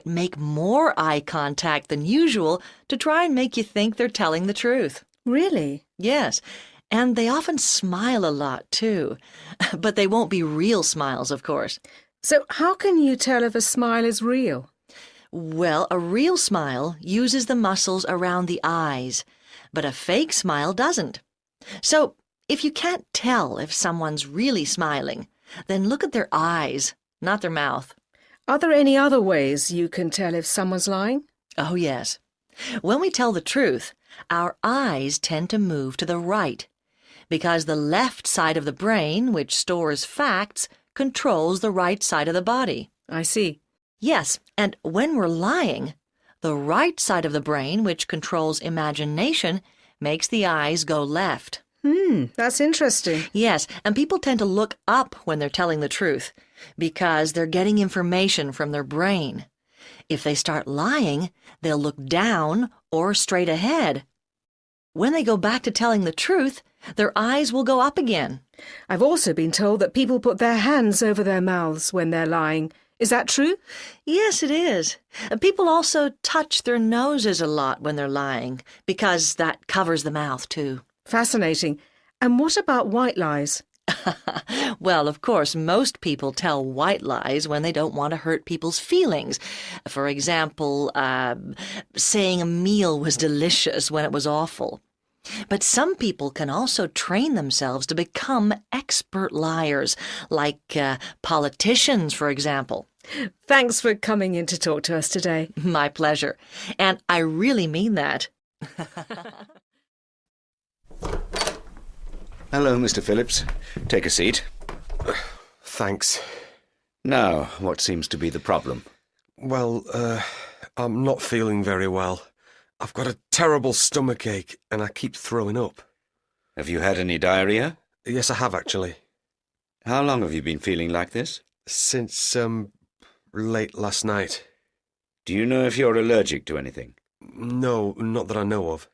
make more eye contact than usual to try and make you think they're telling the truth. Really? Yes. And they often smile a lot, too. But they won't be real smiles, of course. So how can you tell if a smile is real? Well, a real smile uses the muscles around the eyes, but a fake smile doesn't. So, If you can't tell if someone's really smiling, then look at their eyes, not their mouth. Are there any other ways you can tell if someone's lying? Oh, yes. When we tell the truth, our eyes tend to move to the right, because the left side of the brain, which stores facts, controls the right side of the body. I see. Yes, and when we're lying, the right side of the brain, which controls imagination, makes the eyes go left. That's interesting. Yes, and people tend to look up when they're telling the truth, because they're getting information from their brain. If they start lying, they'll look down or straight ahead. When they go back to telling the truth, their eyes will go up again. I've also been told that people put their hands over their mouths when they're lying. Is that true? Yes, it is. People also touch their noses a lot when they're lying, because that covers the mouth too. Fascinating. And what about white lies? Well, of course, most people tell white lies when they don't want to hurt people's feelings. For example, saying a meal was delicious when it was awful. But some people can also train themselves to become expert liars, like politicians, for example. Thanks for coming in to talk to us today. My pleasure. And I really mean that. Hello, Mr. Phillips. Take a seat. Thanks. Now, what seems to be the problem? Well, I'm not feeling very well. I've got a terrible stomachache and I keep throwing up. Have you had any diarrhea? Yes, I have, actually. How long have you been feeling like this? Since, late last night. Do you know if you're allergic to anything? No, not that I know of.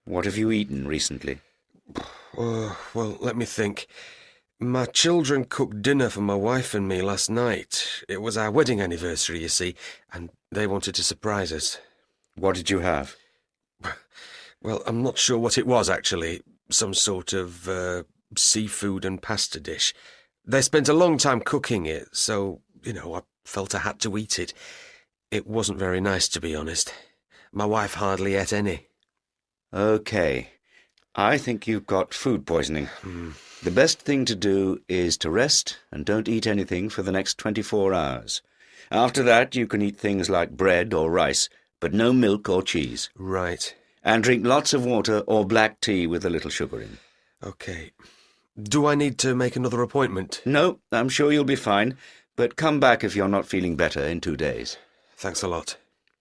What have you eaten recently? Well, let me think. My children cooked dinner for my wife and me last night. It was our wedding anniversary, you see, and they wanted to surprise us. What did you have? Well, I'm not sure what it was, actually. Some sort of seafood and pasta dish. They spent a long time cooking it, so, I felt I had to eat it. It wasn't very nice, to be honest. My wife hardly ate any. OK. I think you've got food poisoning. The best thing to do is to rest and don't eat anything for the next 24 hours. After that, you can eat things like bread or rice, but no milk or cheese. Right. And drink lots of water or black tea with a little sugar in. OK. Do I need to make another appointment? No, I'm sure you'll be fine, but come back if you're not feeling better in 2 days. Thanks a lot.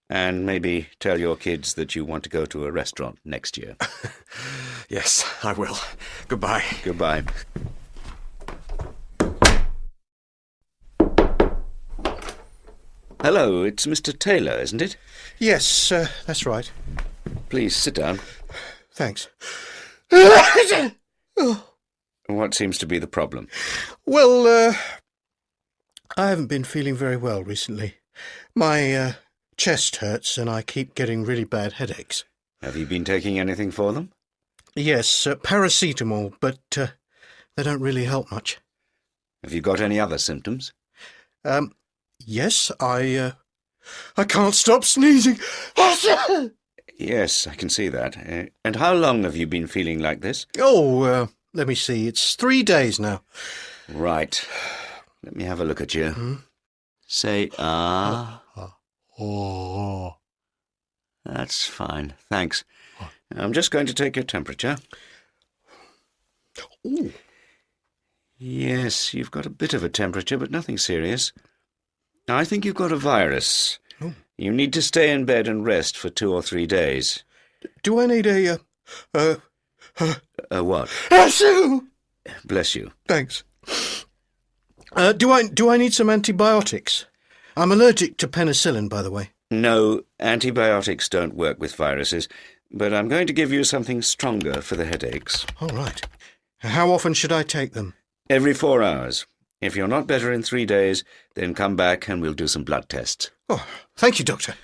And maybe tell your kids that you want to go to a restaurant next year. Yes, I will. Goodbye. Goodbye. Hello, it's Mr. Taylor, isn't it? Yes, that's right. Please sit down. Thanks. What seems to be the problem? Well, I haven't been feeling very well recently. My chest hurts and I keep getting really bad headaches. Have you been taking anything for them? Yes, paracetamol, but they don't really help much. Have you got any other symptoms? Yes, I can't stop sneezing. Yes, I can see that. And how long have you been feeling like this? Oh, let me see. It's 3 days now. Right. Let me have a look at you. Say, ah. Oh. That's fine. Thanks. I'm just going to take your temperature. Ooh. Yes, you've got a bit of a temperature, but nothing serious. I think you've got a virus. Oh. You need to stay in bed and rest for 2 or 3 days. Do I need a what? Bless you. Thanks. Do I need some antibiotics? I'm allergic to penicillin, by the way. No, antibiotics don't work with viruses, but I'm going to give you something stronger for the headaches. All right. How often should I take them? Every 4 hours. If you're not better in 3 days, then come back and we'll do some blood tests. Oh, thank you, Doctor.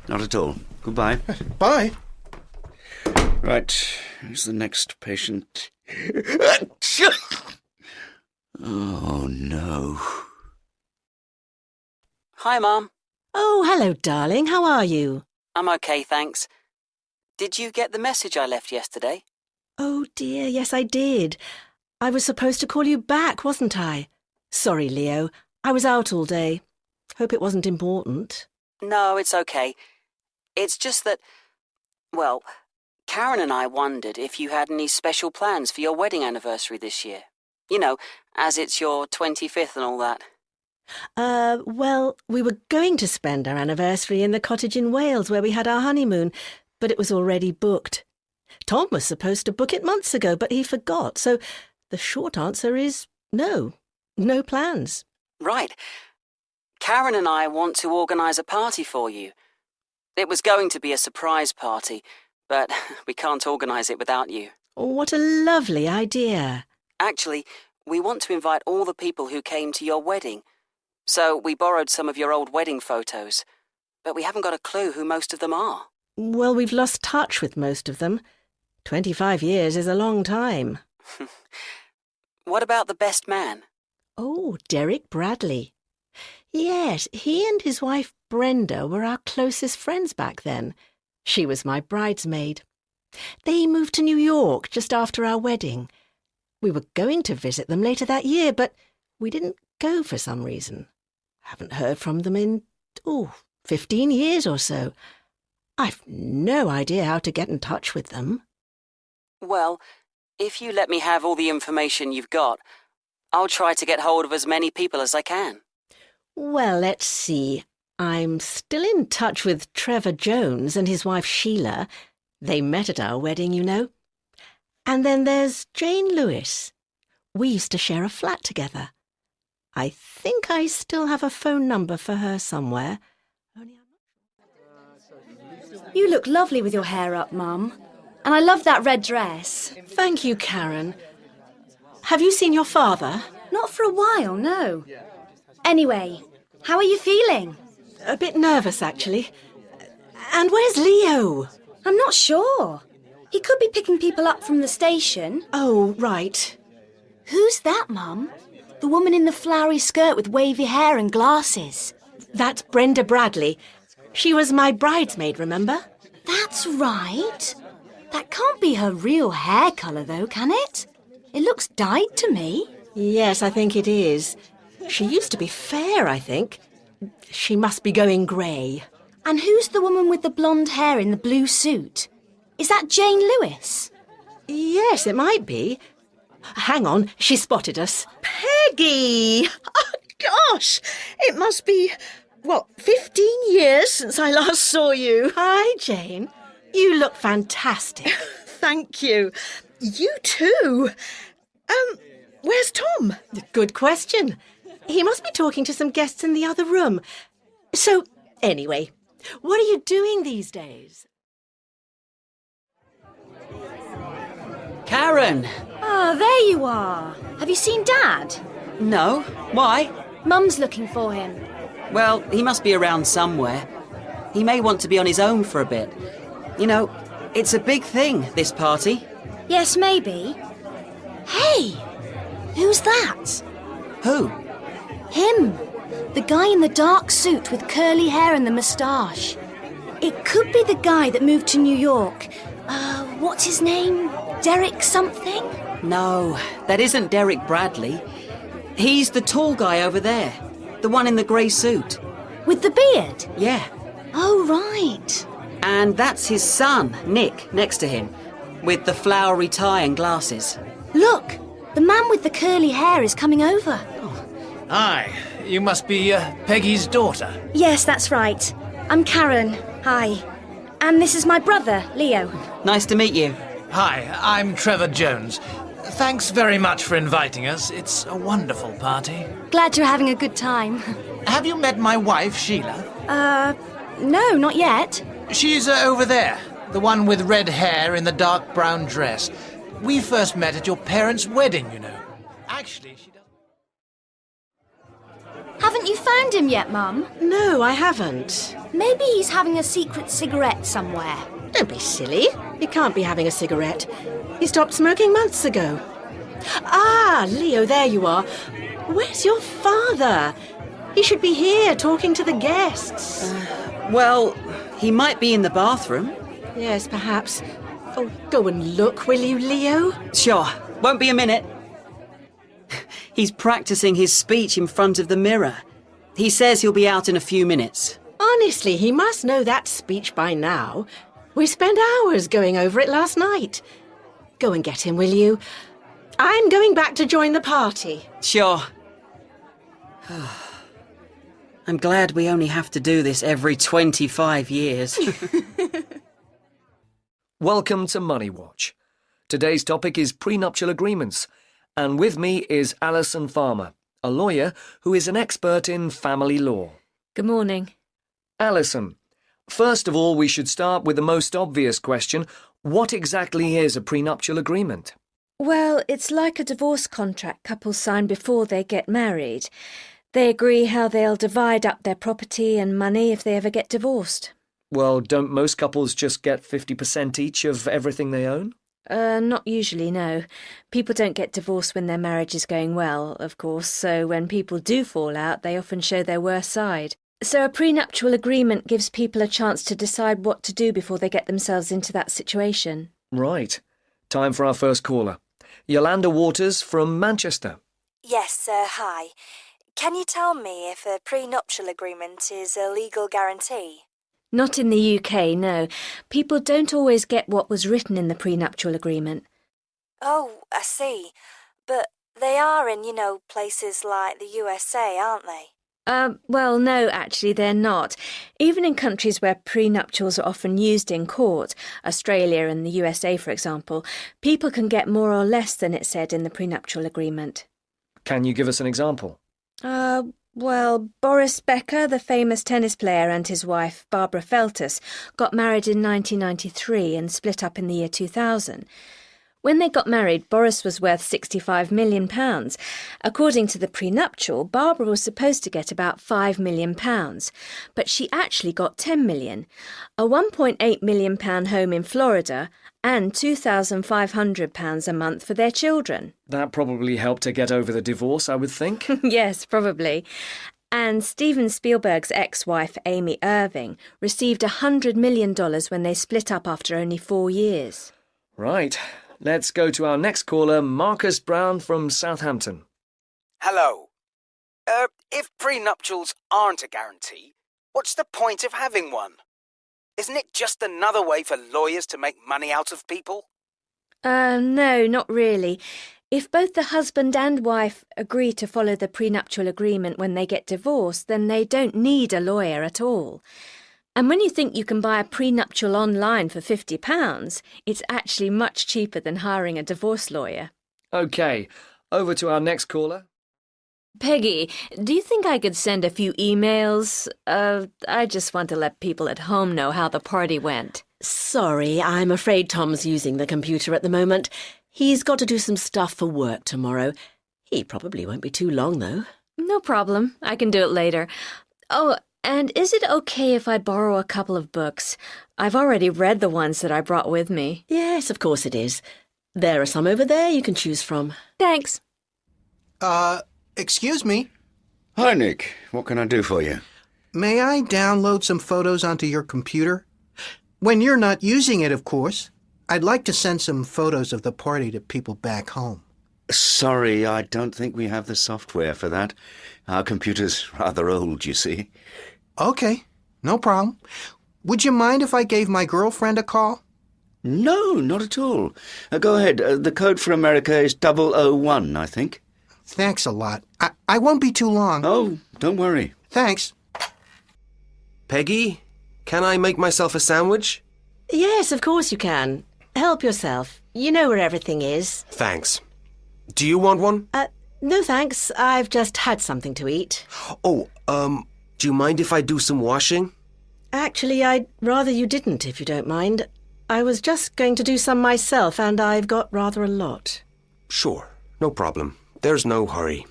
Not at all. Goodbye. Bye. Right, who's the next patient? Oh, no. Hi, Mum. Oh, hello, darling. How are you? I'm okay, thanks. Did you get the message I left yesterday? Oh dear, yes I did. I was supposed to call you back, wasn't I? Sorry, Leo. I was out all day. Hope it wasn't important. No, it's okay. It's just that, well, Karen and I wondered if you had any special plans for your wedding anniversary this year. You know, as it's your 25th and all that. Well, we were going to spend our anniversary in the cottage in Wales where we had our honeymoon, but it was already booked. Tom was supposed to book it months ago, but he forgot, so the short answer is no. No plans. Right. Karen and I want to organise a party for you. It was going to be a surprise party, but we can't organise it without you. What a lovely idea. Actually, we want to invite all the people who came to your wedding. So we borrowed some of your old wedding photos, but we haven't got a clue who most of them are. Well, we've lost touch with most of them. 25 years is a long time. What about the best man? Oh, Derek Bradley. Yes, he and his wife Brenda were our closest friends back then. She was my bridesmaid. They moved to New York just after our wedding. We were going to visit them later that year, but we didn't go for some reason. Haven't heard from them in, 15 years or so. I've no idea how to get in touch with them. Well, if you let me have all the information you've got, I'll try to get hold of as many people as I can. Well, let's see. I'm still in touch with Trevor Jones and his wife Sheila. They met at our wedding, you know. And then there's Jane Lewis. We used to share a flat together. I think I still have a phone number for her somewhere. You look lovely with your hair up, Mum. And I love that red dress. Thank you, Karen. Have you seen your father? Not for a while, no. Anyway, how are you feeling? A bit nervous, actually. And where's Leo? I'm not sure. He could be picking people up from the station. Oh, right. Who's that, Mum? The woman in the flowery skirt with wavy hair and glasses. That's Brenda Bradley. She was my bridesmaid, remember? That's right. That can't be her real hair colour, though, can it? It looks dyed to me. Yes, I think it is. She used to be fair, I think. She must be going grey. And who's the woman with the blonde hair in the blue suit? Is that Jane Lewis? Yes, it might be. Hang on, she spotted us. Peggy! Oh, gosh! It must be, 15 years since I last saw you. Hi, Jane. You look fantastic. Thank you. You too. Where's Tom? Good question. He must be talking to some guests in the other room. So, anyway, what are you doing these days? Karen! Ah, there you are. Have you seen Dad? No. Why? Mum's looking for him. Well, he must be around somewhere. He may want to be on his own for a bit. You know, it's a big thing, this party. Yes, maybe. Hey! Who's that? Who? Him. The guy in the dark suit with curly hair and the moustache. It could be the guy that moved to New York. What's his name? Derek something? No, that isn't Derek Bradley. He's the tall guy over there. The one in the grey suit. With the beard? Yeah. Oh, right. And that's his son, Nick, next to him, with the flowery tie and glasses. Look, the man with the curly hair is coming over. Hi, you must be Peggy's daughter. Yes, that's right. I'm Karen. Hi. And this is my brother, Leo. Nice to meet you. Hi, I'm Trevor Jones. Thanks very much for inviting us. It's a wonderful party. Glad you're having a good time. Have you met my wife, Sheila? No, not yet. She's over there, the one with red hair in the dark brown dress. We first met at your parents' wedding, you know. Actually, she doesn't... Haven't you found him yet, Mum? No, I haven't. Maybe he's having a secret cigarette somewhere. Don't be silly. He can't be having a cigarette. He stopped smoking months ago. Ah, Leo, there you are. Where's your father? He should be here talking to the guests. Well, he might be in the bathroom. Yes, perhaps. Oh, go and look, will you, Leo? Sure, won't be a minute. He's practicing his speech in front of the mirror. He says he'll be out in a few minutes. Honestly, he must know that speech by now. We spent hours going over it last night. Go and get him, will you? I'm going back to join the party. Sure. I'm glad we only have to do this every 25 years. Welcome to Money Watch. Today's topic is prenuptial agreements, and with me is Alison Farmer, a lawyer who is an expert in family law. Good morning. Alison, first of all, we should start with the most obvious question. What exactly is a prenuptial agreement? Well, it's like a divorce contract couples sign before they get married. They agree how they'll divide up their property and money if they ever get divorced. Well, don't most couples just get 50% each of everything they own? Not usually, no. People don't get divorced when their marriage is going well, of course, so when people do fall out, they often show their worst side. So a prenuptial agreement gives people a chance to decide what to do before they get themselves into that situation. Right. Time for our first caller. Yolanda Waters from Manchester. Yes, hi. Can you tell me if a prenuptial agreement is a legal guarantee? Not in the UK, no. People don't always get what was written in the prenuptial agreement. Oh, I see. But they are in, places like the USA, aren't they? Well, no, actually, they're not. Even in countries where prenuptials are often used in court, Australia and the USA, for example, people can get more or less than it said in the prenuptial agreement. Can you give us an example? Well, Boris Becker, the famous tennis player, and his wife, Barbara Feltus, got married in 1993 and split up in the year 2000. When they got married, Boris was worth £65 million. According to the prenuptial, Barbara was supposed to get about £5 million, but she actually got £10 million, a £1.8 million home in Florida, and £2,500 a month for their children. That probably helped to get over the divorce, I would think. Yes, probably. And Steven Spielberg's ex-wife, Amy Irving, received $100 million when they split up after only 4 years. Right. Let's go to our next caller, Marcus Brown from Southampton. Hello. If prenuptials aren't a guarantee, what's the point of having one? Isn't it just another way for lawyers to make money out of people? No, not really. If both the husband and wife agree to follow the prenuptial agreement when they get divorced, then they don't need a lawyer at all. And when you think you can buy a prenuptial online for £50, it's actually much cheaper than hiring a divorce lawyer. OK, over to our next caller. Peggy, do you think I could send a few emails? I just want to let people at home know how the party went. Sorry, I'm afraid Tom's using the computer at the moment. He's got to do some stuff for work tomorrow. He probably won't be too long, though. No problem. I can do it later. Oh, and is it okay if I borrow a couple of books? I've already read the ones that I brought with me. Yes, of course it is. There are some over there you can choose from. Thanks. Excuse me? Hi, Nick. What can I do for you? May I download some photos onto your computer? When you're not using it, of course. I'd like to send some photos of the party to people back home. Sorry, I don't think we have the software for that. Our computer's rather old, you see. Okay, no problem. Would you mind if I gave my girlfriend a call? No, not at all. Go ahead. The code for America is 001, I think. Thanks a lot. I won't be too long. Oh, don't worry. Thanks. Peggy, can I make myself a sandwich? Yes, of course you can. Help yourself. You know where everything is. Thanks. Do you want one? No thanks. I've just had something to eat. Oh, do you mind if I do some washing? Actually, I'd rather you didn't, if you don't mind. I was just going to do some myself, and I've got rather a lot. Sure, no problem. There's no hurry.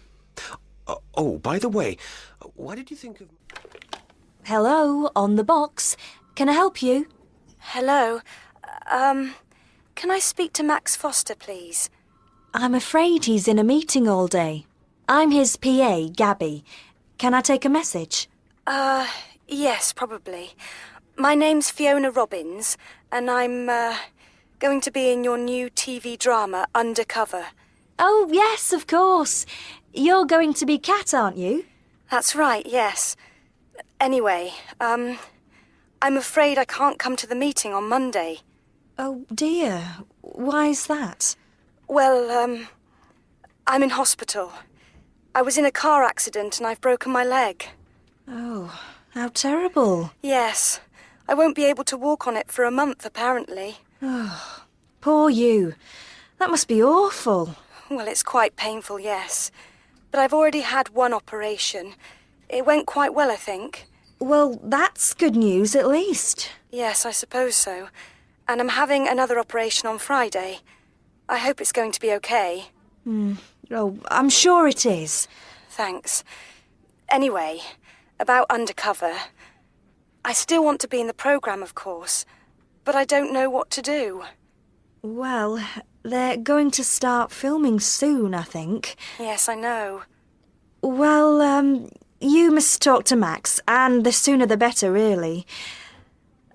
Oh, by the way, what did you think of... Hello, on the box. Can I help you? Hello. Can I speak to Max Foster, please? I'm afraid he's in a meeting all day. I'm his PA, Gabby. Can I take a message? Yes, probably. My name's Fiona Robbins, and I'm going to be in your new TV drama, Undercover? Oh, yes, of course. You're going to be Kat, aren't you? That's right, yes. Anyway, I'm afraid I can't come to the meeting on Monday. Oh, dear. Why is that? Well, I'm in hospital. I was in a car accident and I've broken my leg. Oh, how terrible. Yes. I won't be able to walk on it for a month, apparently. Oh, poor you. That must be awful. Well, it's quite painful, yes. But I've already had one operation. It went quite well, I think. Well, that's good news, at least. Yes, I suppose so. And I'm having another operation on Friday. I hope it's going to be okay. Oh, I'm sure it is. Thanks. Anyway, about Undercover. I still want to be in the programme, of course, but I don't know what to do. Well, they're going to start filming soon, I think. Yes, I know. Well, you must talk to Max, and the sooner the better, really.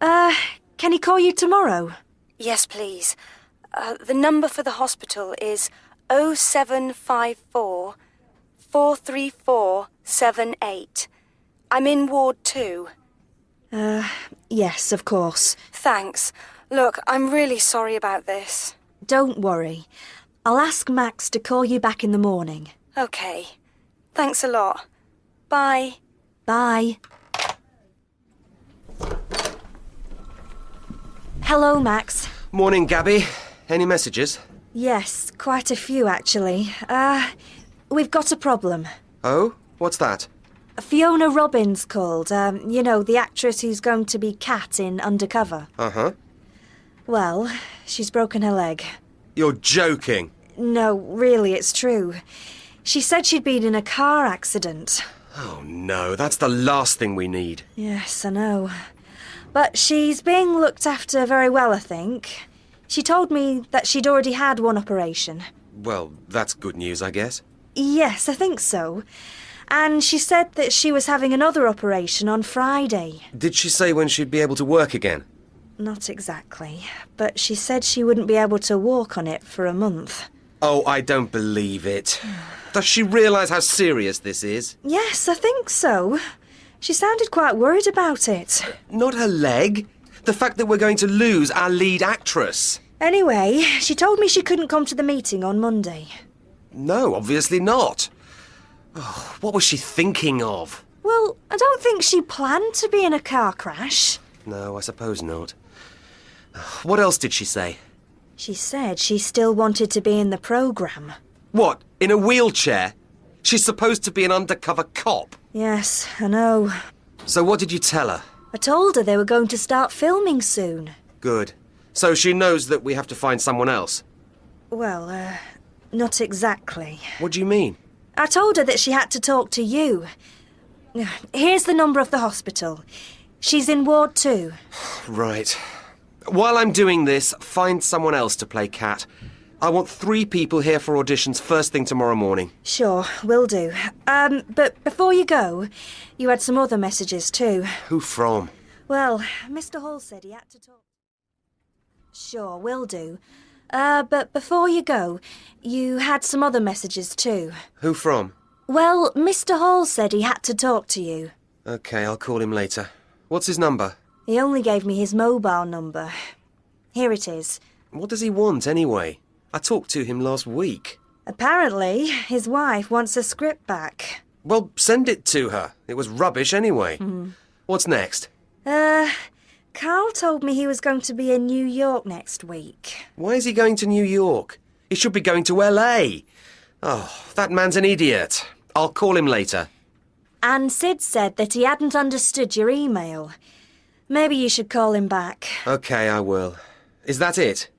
Can he call you tomorrow? Yes, please. The number for the hospital is 0754 434 78. I'm in Ward 2. Yes, of course. Thanks. Look, I'm really sorry about this. Don't worry. I'll ask Max to call you back in the morning. OK. Thanks a lot. Bye. Bye. Hello, Max. Morning, Gabby. Any messages? Yes, quite a few, actually. We've got a problem. Oh? What's that? Fiona Robbins called. You know, the actress who's going to be Kat in Undercover. Uh-huh. Well, she's broken her leg. You're joking. No, really, it's true. She said she'd been in a car accident. Oh, no, that's the last thing we need. Yes, I know. But she's being looked after very well, I think. She told me that she'd already had one operation. Well, that's good news, I guess. Yes, I think so. And she said that she was having another operation on Friday. Did she say when she'd be able to work again? Not exactly, but she said she wouldn't be able to walk on it for a month. Oh, I don't believe it. Does she realise how serious this is? Yes, I think so. She sounded quite worried about it. Not her leg. The fact that we're going to lose our lead actress. Anyway, she told me she couldn't come to the meeting on Monday. No, obviously not. Oh, what was she thinking of? Well, I don't think she planned to be in a car crash. No, I suppose not. What else did she say? She said she still wanted to be in the programme. What, in a wheelchair? She's supposed to be an undercover cop. Yes, I know. So what did you tell her? I told her they were going to start filming soon. Good. So she knows that we have to find someone else? Well, not exactly. What do you mean? I told her that she had to talk to you. Here's the number of the hospital. She's in Ward 2. Right. While I'm doing this, find someone else to play Kat. I want 3 people here for auditions first thing tomorrow morning. Sure, will do. But before you go, you had some other messages too. Who from? Well, Mr. Hall said he had to talk... Sure, will do. But before you go, you had some other messages too. Who from? Well, Mr. Hall said he had to talk to you. OK, I'll call him later. What's his number? He only gave me his mobile number. Here it is. What does he want, anyway? I talked to him last week. Apparently, his wife wants a script back. Well, send it to her. It was rubbish anyway. What's next? Carl told me he was going to be in New York next week. Why is he going to New York? He should be going to LA. Oh, that man's an idiot. I'll call him later. And Sid said that he hadn't understood your email. Maybe you should call him back. OK, I will. Is that it?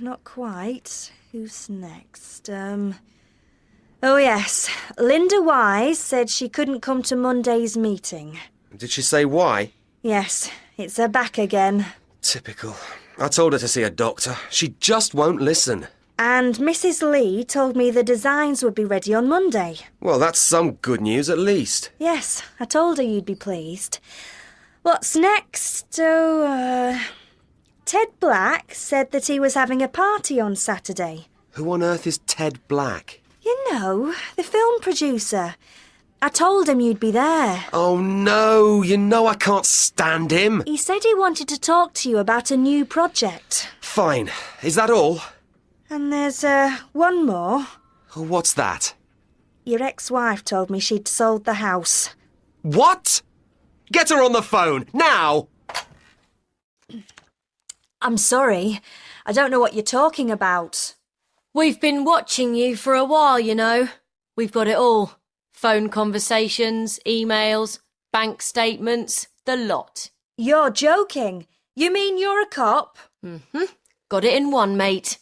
Not quite. Who's next? Oh, yes. Linda Wise said she couldn't come to Monday's meeting. Did she say why? Yes, it's her back again. Typical. I told her to see a doctor. She just won't listen. And Mrs. Lee told me the designs would be ready on Monday. Well, that's some good news at least. Yes, I told her you'd be pleased. What's next? Oh, Ted Black said that he was having a party on Saturday. Who on earth is Ted Black? You know, the film producer. I told him you'd be there. Oh no, you know I can't stand him. He said he wanted to talk to you about a new project. Fine. Is that all? And there's one more. Oh, what's that? Your ex-wife told me she'd sold the house. What? Get her on the phone, now! I'm sorry. I don't know what you're talking about. We've been watching you for a while, you know. We've got it all. Phone conversations, emails, bank statements, the lot. You're joking. You mean you're a cop? Mm-hmm. Got it in one, mate.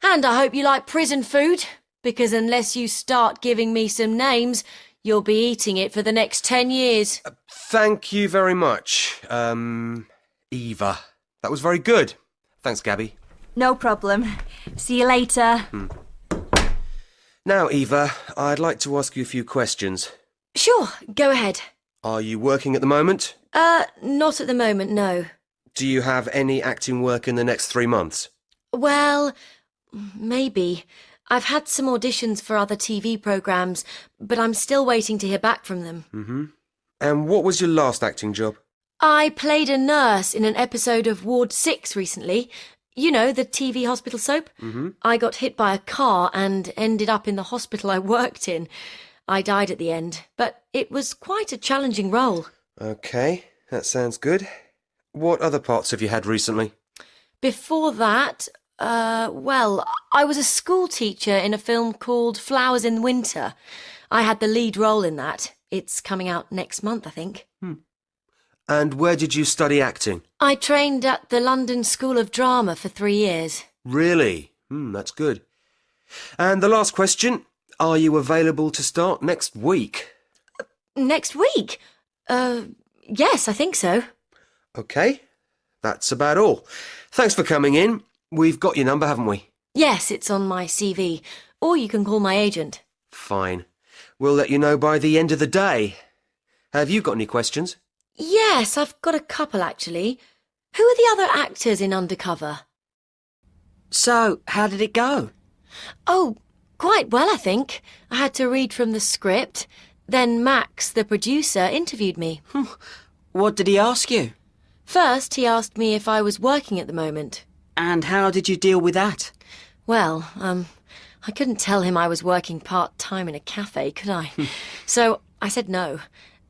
And I hope you like prison food, because unless you start giving me some names, you'll be eating it for the next 10 years. Thank you very much, Eva. That was very good. Thanks, Gabby. No problem. See you later. Now, Eva, I'd like to ask you a few questions. Sure, go ahead. Are you working at the moment? Not at the moment, no. Do you have any acting work in the next 3 months? Well, maybe. I've had some auditions for other TV programmes, but I'm still waiting to hear back from them. Mm-hmm. And what was your last acting job? I played a nurse in an episode of Ward 6 recently. You know, the TV hospital soap? Mm-hmm. I got hit by a car and ended up in the hospital I worked in. I died at the end, but it was quite a challenging role. Okay, that sounds good. What other parts have you had recently? Before that, well, I was a school teacher in a film called Flowers in Winter. I had the lead role in that. It's coming out next month, I think. And where did you study acting? I trained at the London School of Drama for 3 years. Really? That's good. And the last question, are you available to start next week? Next week? Yes, I think so. Okay, that's about all. Thanks for coming in. We've got your number, haven't we? Yes, it's on my CV. Or you can call my agent. Fine. We'll let you know by the end of the day. Have you got any questions? Yes, I've got a couple, actually. Who are the other actors in Undercover? So, how did it go? Oh, quite well, I think. I had to read from the script. Then Max, the producer, interviewed me. What did he ask you? First, he asked me if I was working at the moment. And how did you deal with that? Well, I couldn't tell him I was working part-time in a cafe, could I? So I said no.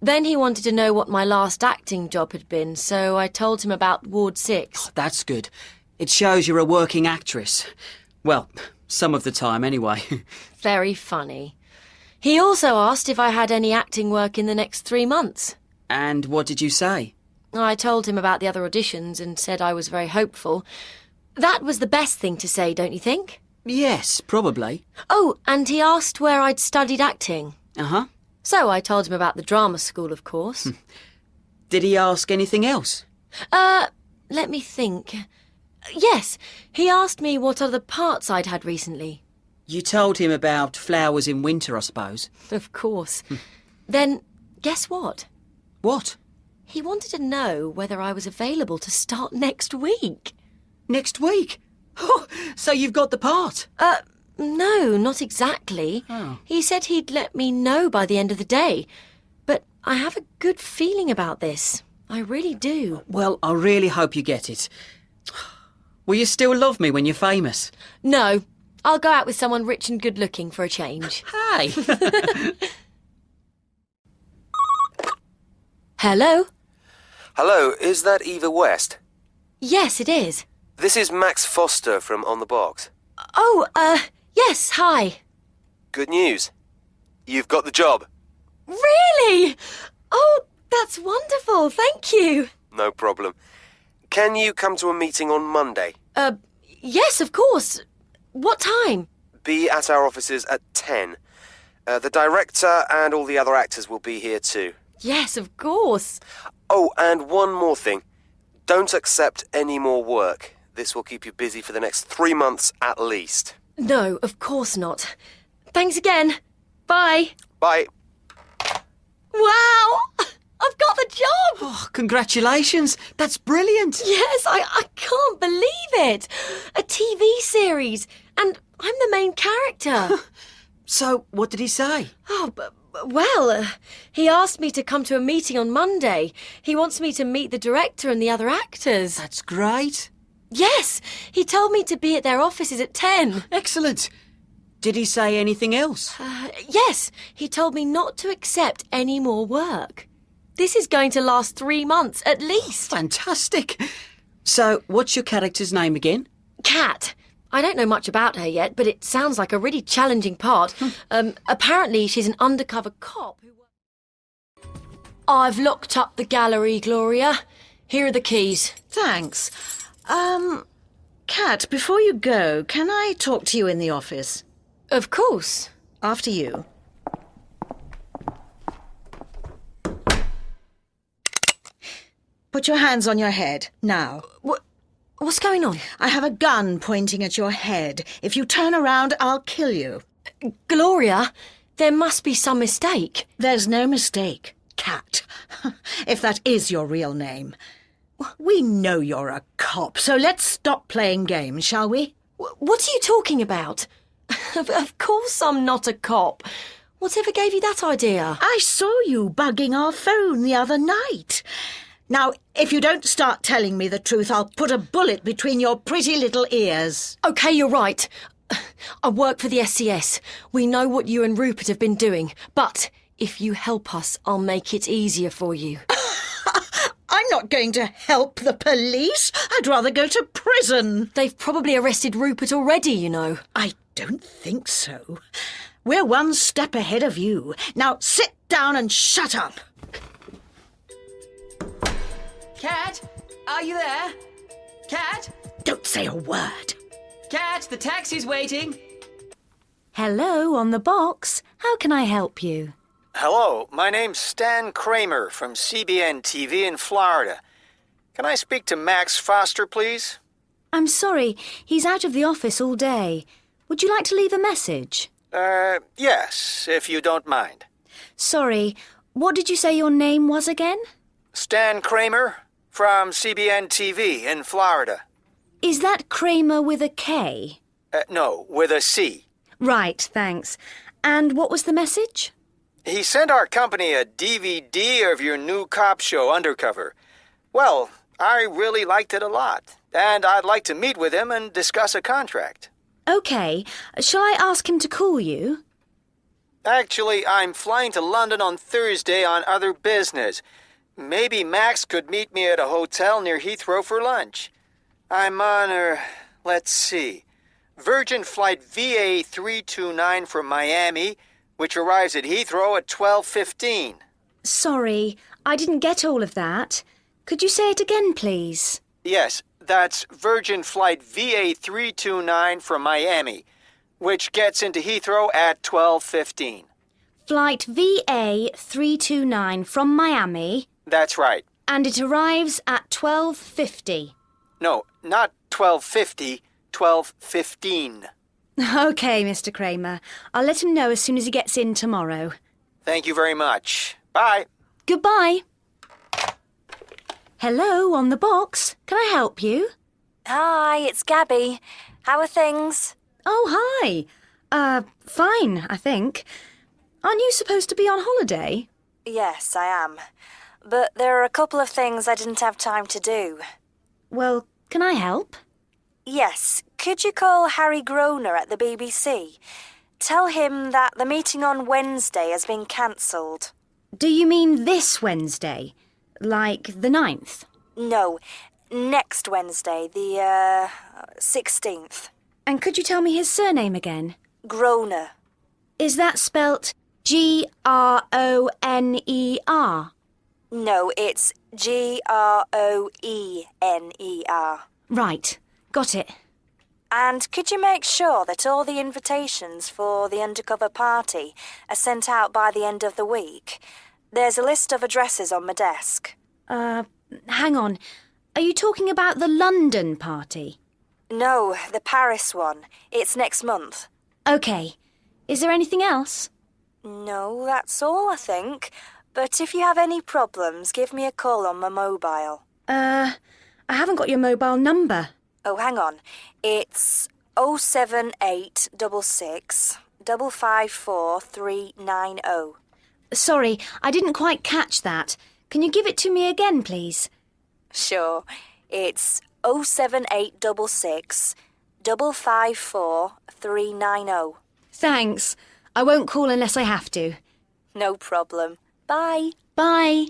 Then he wanted to know what my last acting job had been, so I told him about Ward 6. That's good. It shows you're a working actress. Well, some of the time anyway. Very funny. He also asked if I had any acting work in the next 3 months. And what did you say? I told him about the other auditions and said I was very hopeful. That was the best thing to say, don't you think? Yes, probably. Oh, and he asked where I'd studied acting. Uh-huh. So I told him about the drama school, of course. Did he ask anything else? Let me think. Yes, he asked me what other parts I'd had recently. You told him about Flowers in Winter, I suppose. Of course. Then, guess what? What? He wanted to know whether I was available to start next week. Next week? Oh, so you've got the part? No, not exactly. Oh. He said he'd let me know by the end of the day. But I have a good feeling about this. I really do. Well, I really hope you get it. Will you still love me when you're famous? No. I'll go out with someone rich and good-looking for a change. Hey! Hello? Hello, is that Eva West? Yes, it is. This is Max Foster from On the Box. Oh, yes, hi. Good news. You've got the job. Really? Oh, that's wonderful. Thank you. No problem. Can you come to a meeting on Monday? Yes, of course. What time? Be at our offices at 10. The director and all the other actors will be here too. Yes, of course. Oh, and one more thing. Don't accept any more work. This will keep you busy for the next 3 months at least. No, of course not. Thanks again. Bye. Bye. Wow! I've got the job! Oh, congratulations! That's brilliant! Yes, I can't believe it! A TV series, and I'm the main character. So, what did he say? Oh, well, he asked me to come to a meeting on Monday. He wants me to meet the director and the other actors. That's great. Yes, he told me to be at their offices at 10. Excellent. Did he say anything else? Yes, he told me not to accept any more work. This is going to last 3 months at least. Fantastic. So, what's your character's name again? Kat. I don't know much about her yet, but it sounds like a really challenging part. Apparently, she's an undercover cop who... I've locked up the gallery, Gloria. Here are the keys. Thanks. Kat, before you go, can I talk to you in the office? Of course. After you. Put your hands on your head, now. What's going on? I have a gun pointing at your head. If you turn around, I'll kill you. Gloria, there must be some mistake. There's no mistake, Kat. If that is your real name. We know you're a cop, so let's stop playing games, shall we? What are you talking about? Of course I'm not a cop. Whatever gave you that idea? I saw you bugging our phone the other night. Now, if you don't start telling me the truth, I'll put a bullet between your pretty little ears. OK, you're right. I work for the SCS. We know what you and Rupert have been doing. But if you help us, I'll make it easier for you. I'm not going to help the police. I'd rather go to prison. They've probably arrested Rupert already, you know. I don't think so. We're one step ahead of you. Now sit down and shut up. Kat, are you there? Kat? Don't say a word. Kat, the taxi's waiting. Hello, on the box. How can I help you? Hello, my name's Stan Kramer from CBN TV in Florida. Can I speak to Max Foster, please? I'm sorry, he's out of the office all day. Would you like to leave a message? Yes, if you don't mind. Sorry, what did you say your name was again? Stan Kramer from CBN TV in Florida. Is that Kramer with a K? No, with a C. Right, thanks. And what was the message? He sent our company a DVD of your new cop show, Undercover. Well, I really liked it a lot, and I'd like to meet with him and discuss a contract. OK. Shall I ask him to call you? Actually, I'm flying to London on Thursday on other business. Maybe Max could meet me at a hotel near Heathrow for lunch. I'm on, let's see, Virgin Flight VA329 from Miami, which arrives at Heathrow at 12:15. Sorry, I didn't get all of that. Could you say it again, please? Yes, that's Virgin Flight VA329 from Miami, which gets into Heathrow at 12:15. Flight VA329 from Miami. That's right. And it arrives at 12:50. No, not 12:50, 12:15. OK, Mr. Kramer. I'll let him know as soon as he gets in tomorrow. Thank you very much. Bye. Goodbye. Hello, on the box. Can I help you? Hi, it's Gabby. How are things? Oh, hi. Fine, I think. Aren't you supposed to be on holiday? Yes, I am. But there are a couple of things I didn't have time to do. Well, can I help? Yes, could you call Harry Groner at the BBC? Tell him that the meeting on Wednesday has been cancelled. Do you mean this Wednesday? Like the 9th? No, next Wednesday, the 16th. And could you tell me his surname again? Groner. Is that spelt Groner? No, it's Groener. Right, got it. And could you make sure that all the invitations for the undercover party are sent out by the end of the week? There's a list of addresses on my desk. Hang on. Are you talking about the London party? No, the Paris one. It's next month. OK. Is there anything else? No, that's all, I think. But if you have any problems, give me a call on my mobile. I haven't got your mobile number. Oh, hang on. It's 07866 554 390. Sorry, I didn't quite catch that. Can you give it to me again, please? Sure. It's 07866 554 390. Thanks. I won't call unless I have to. No problem. Bye. Bye.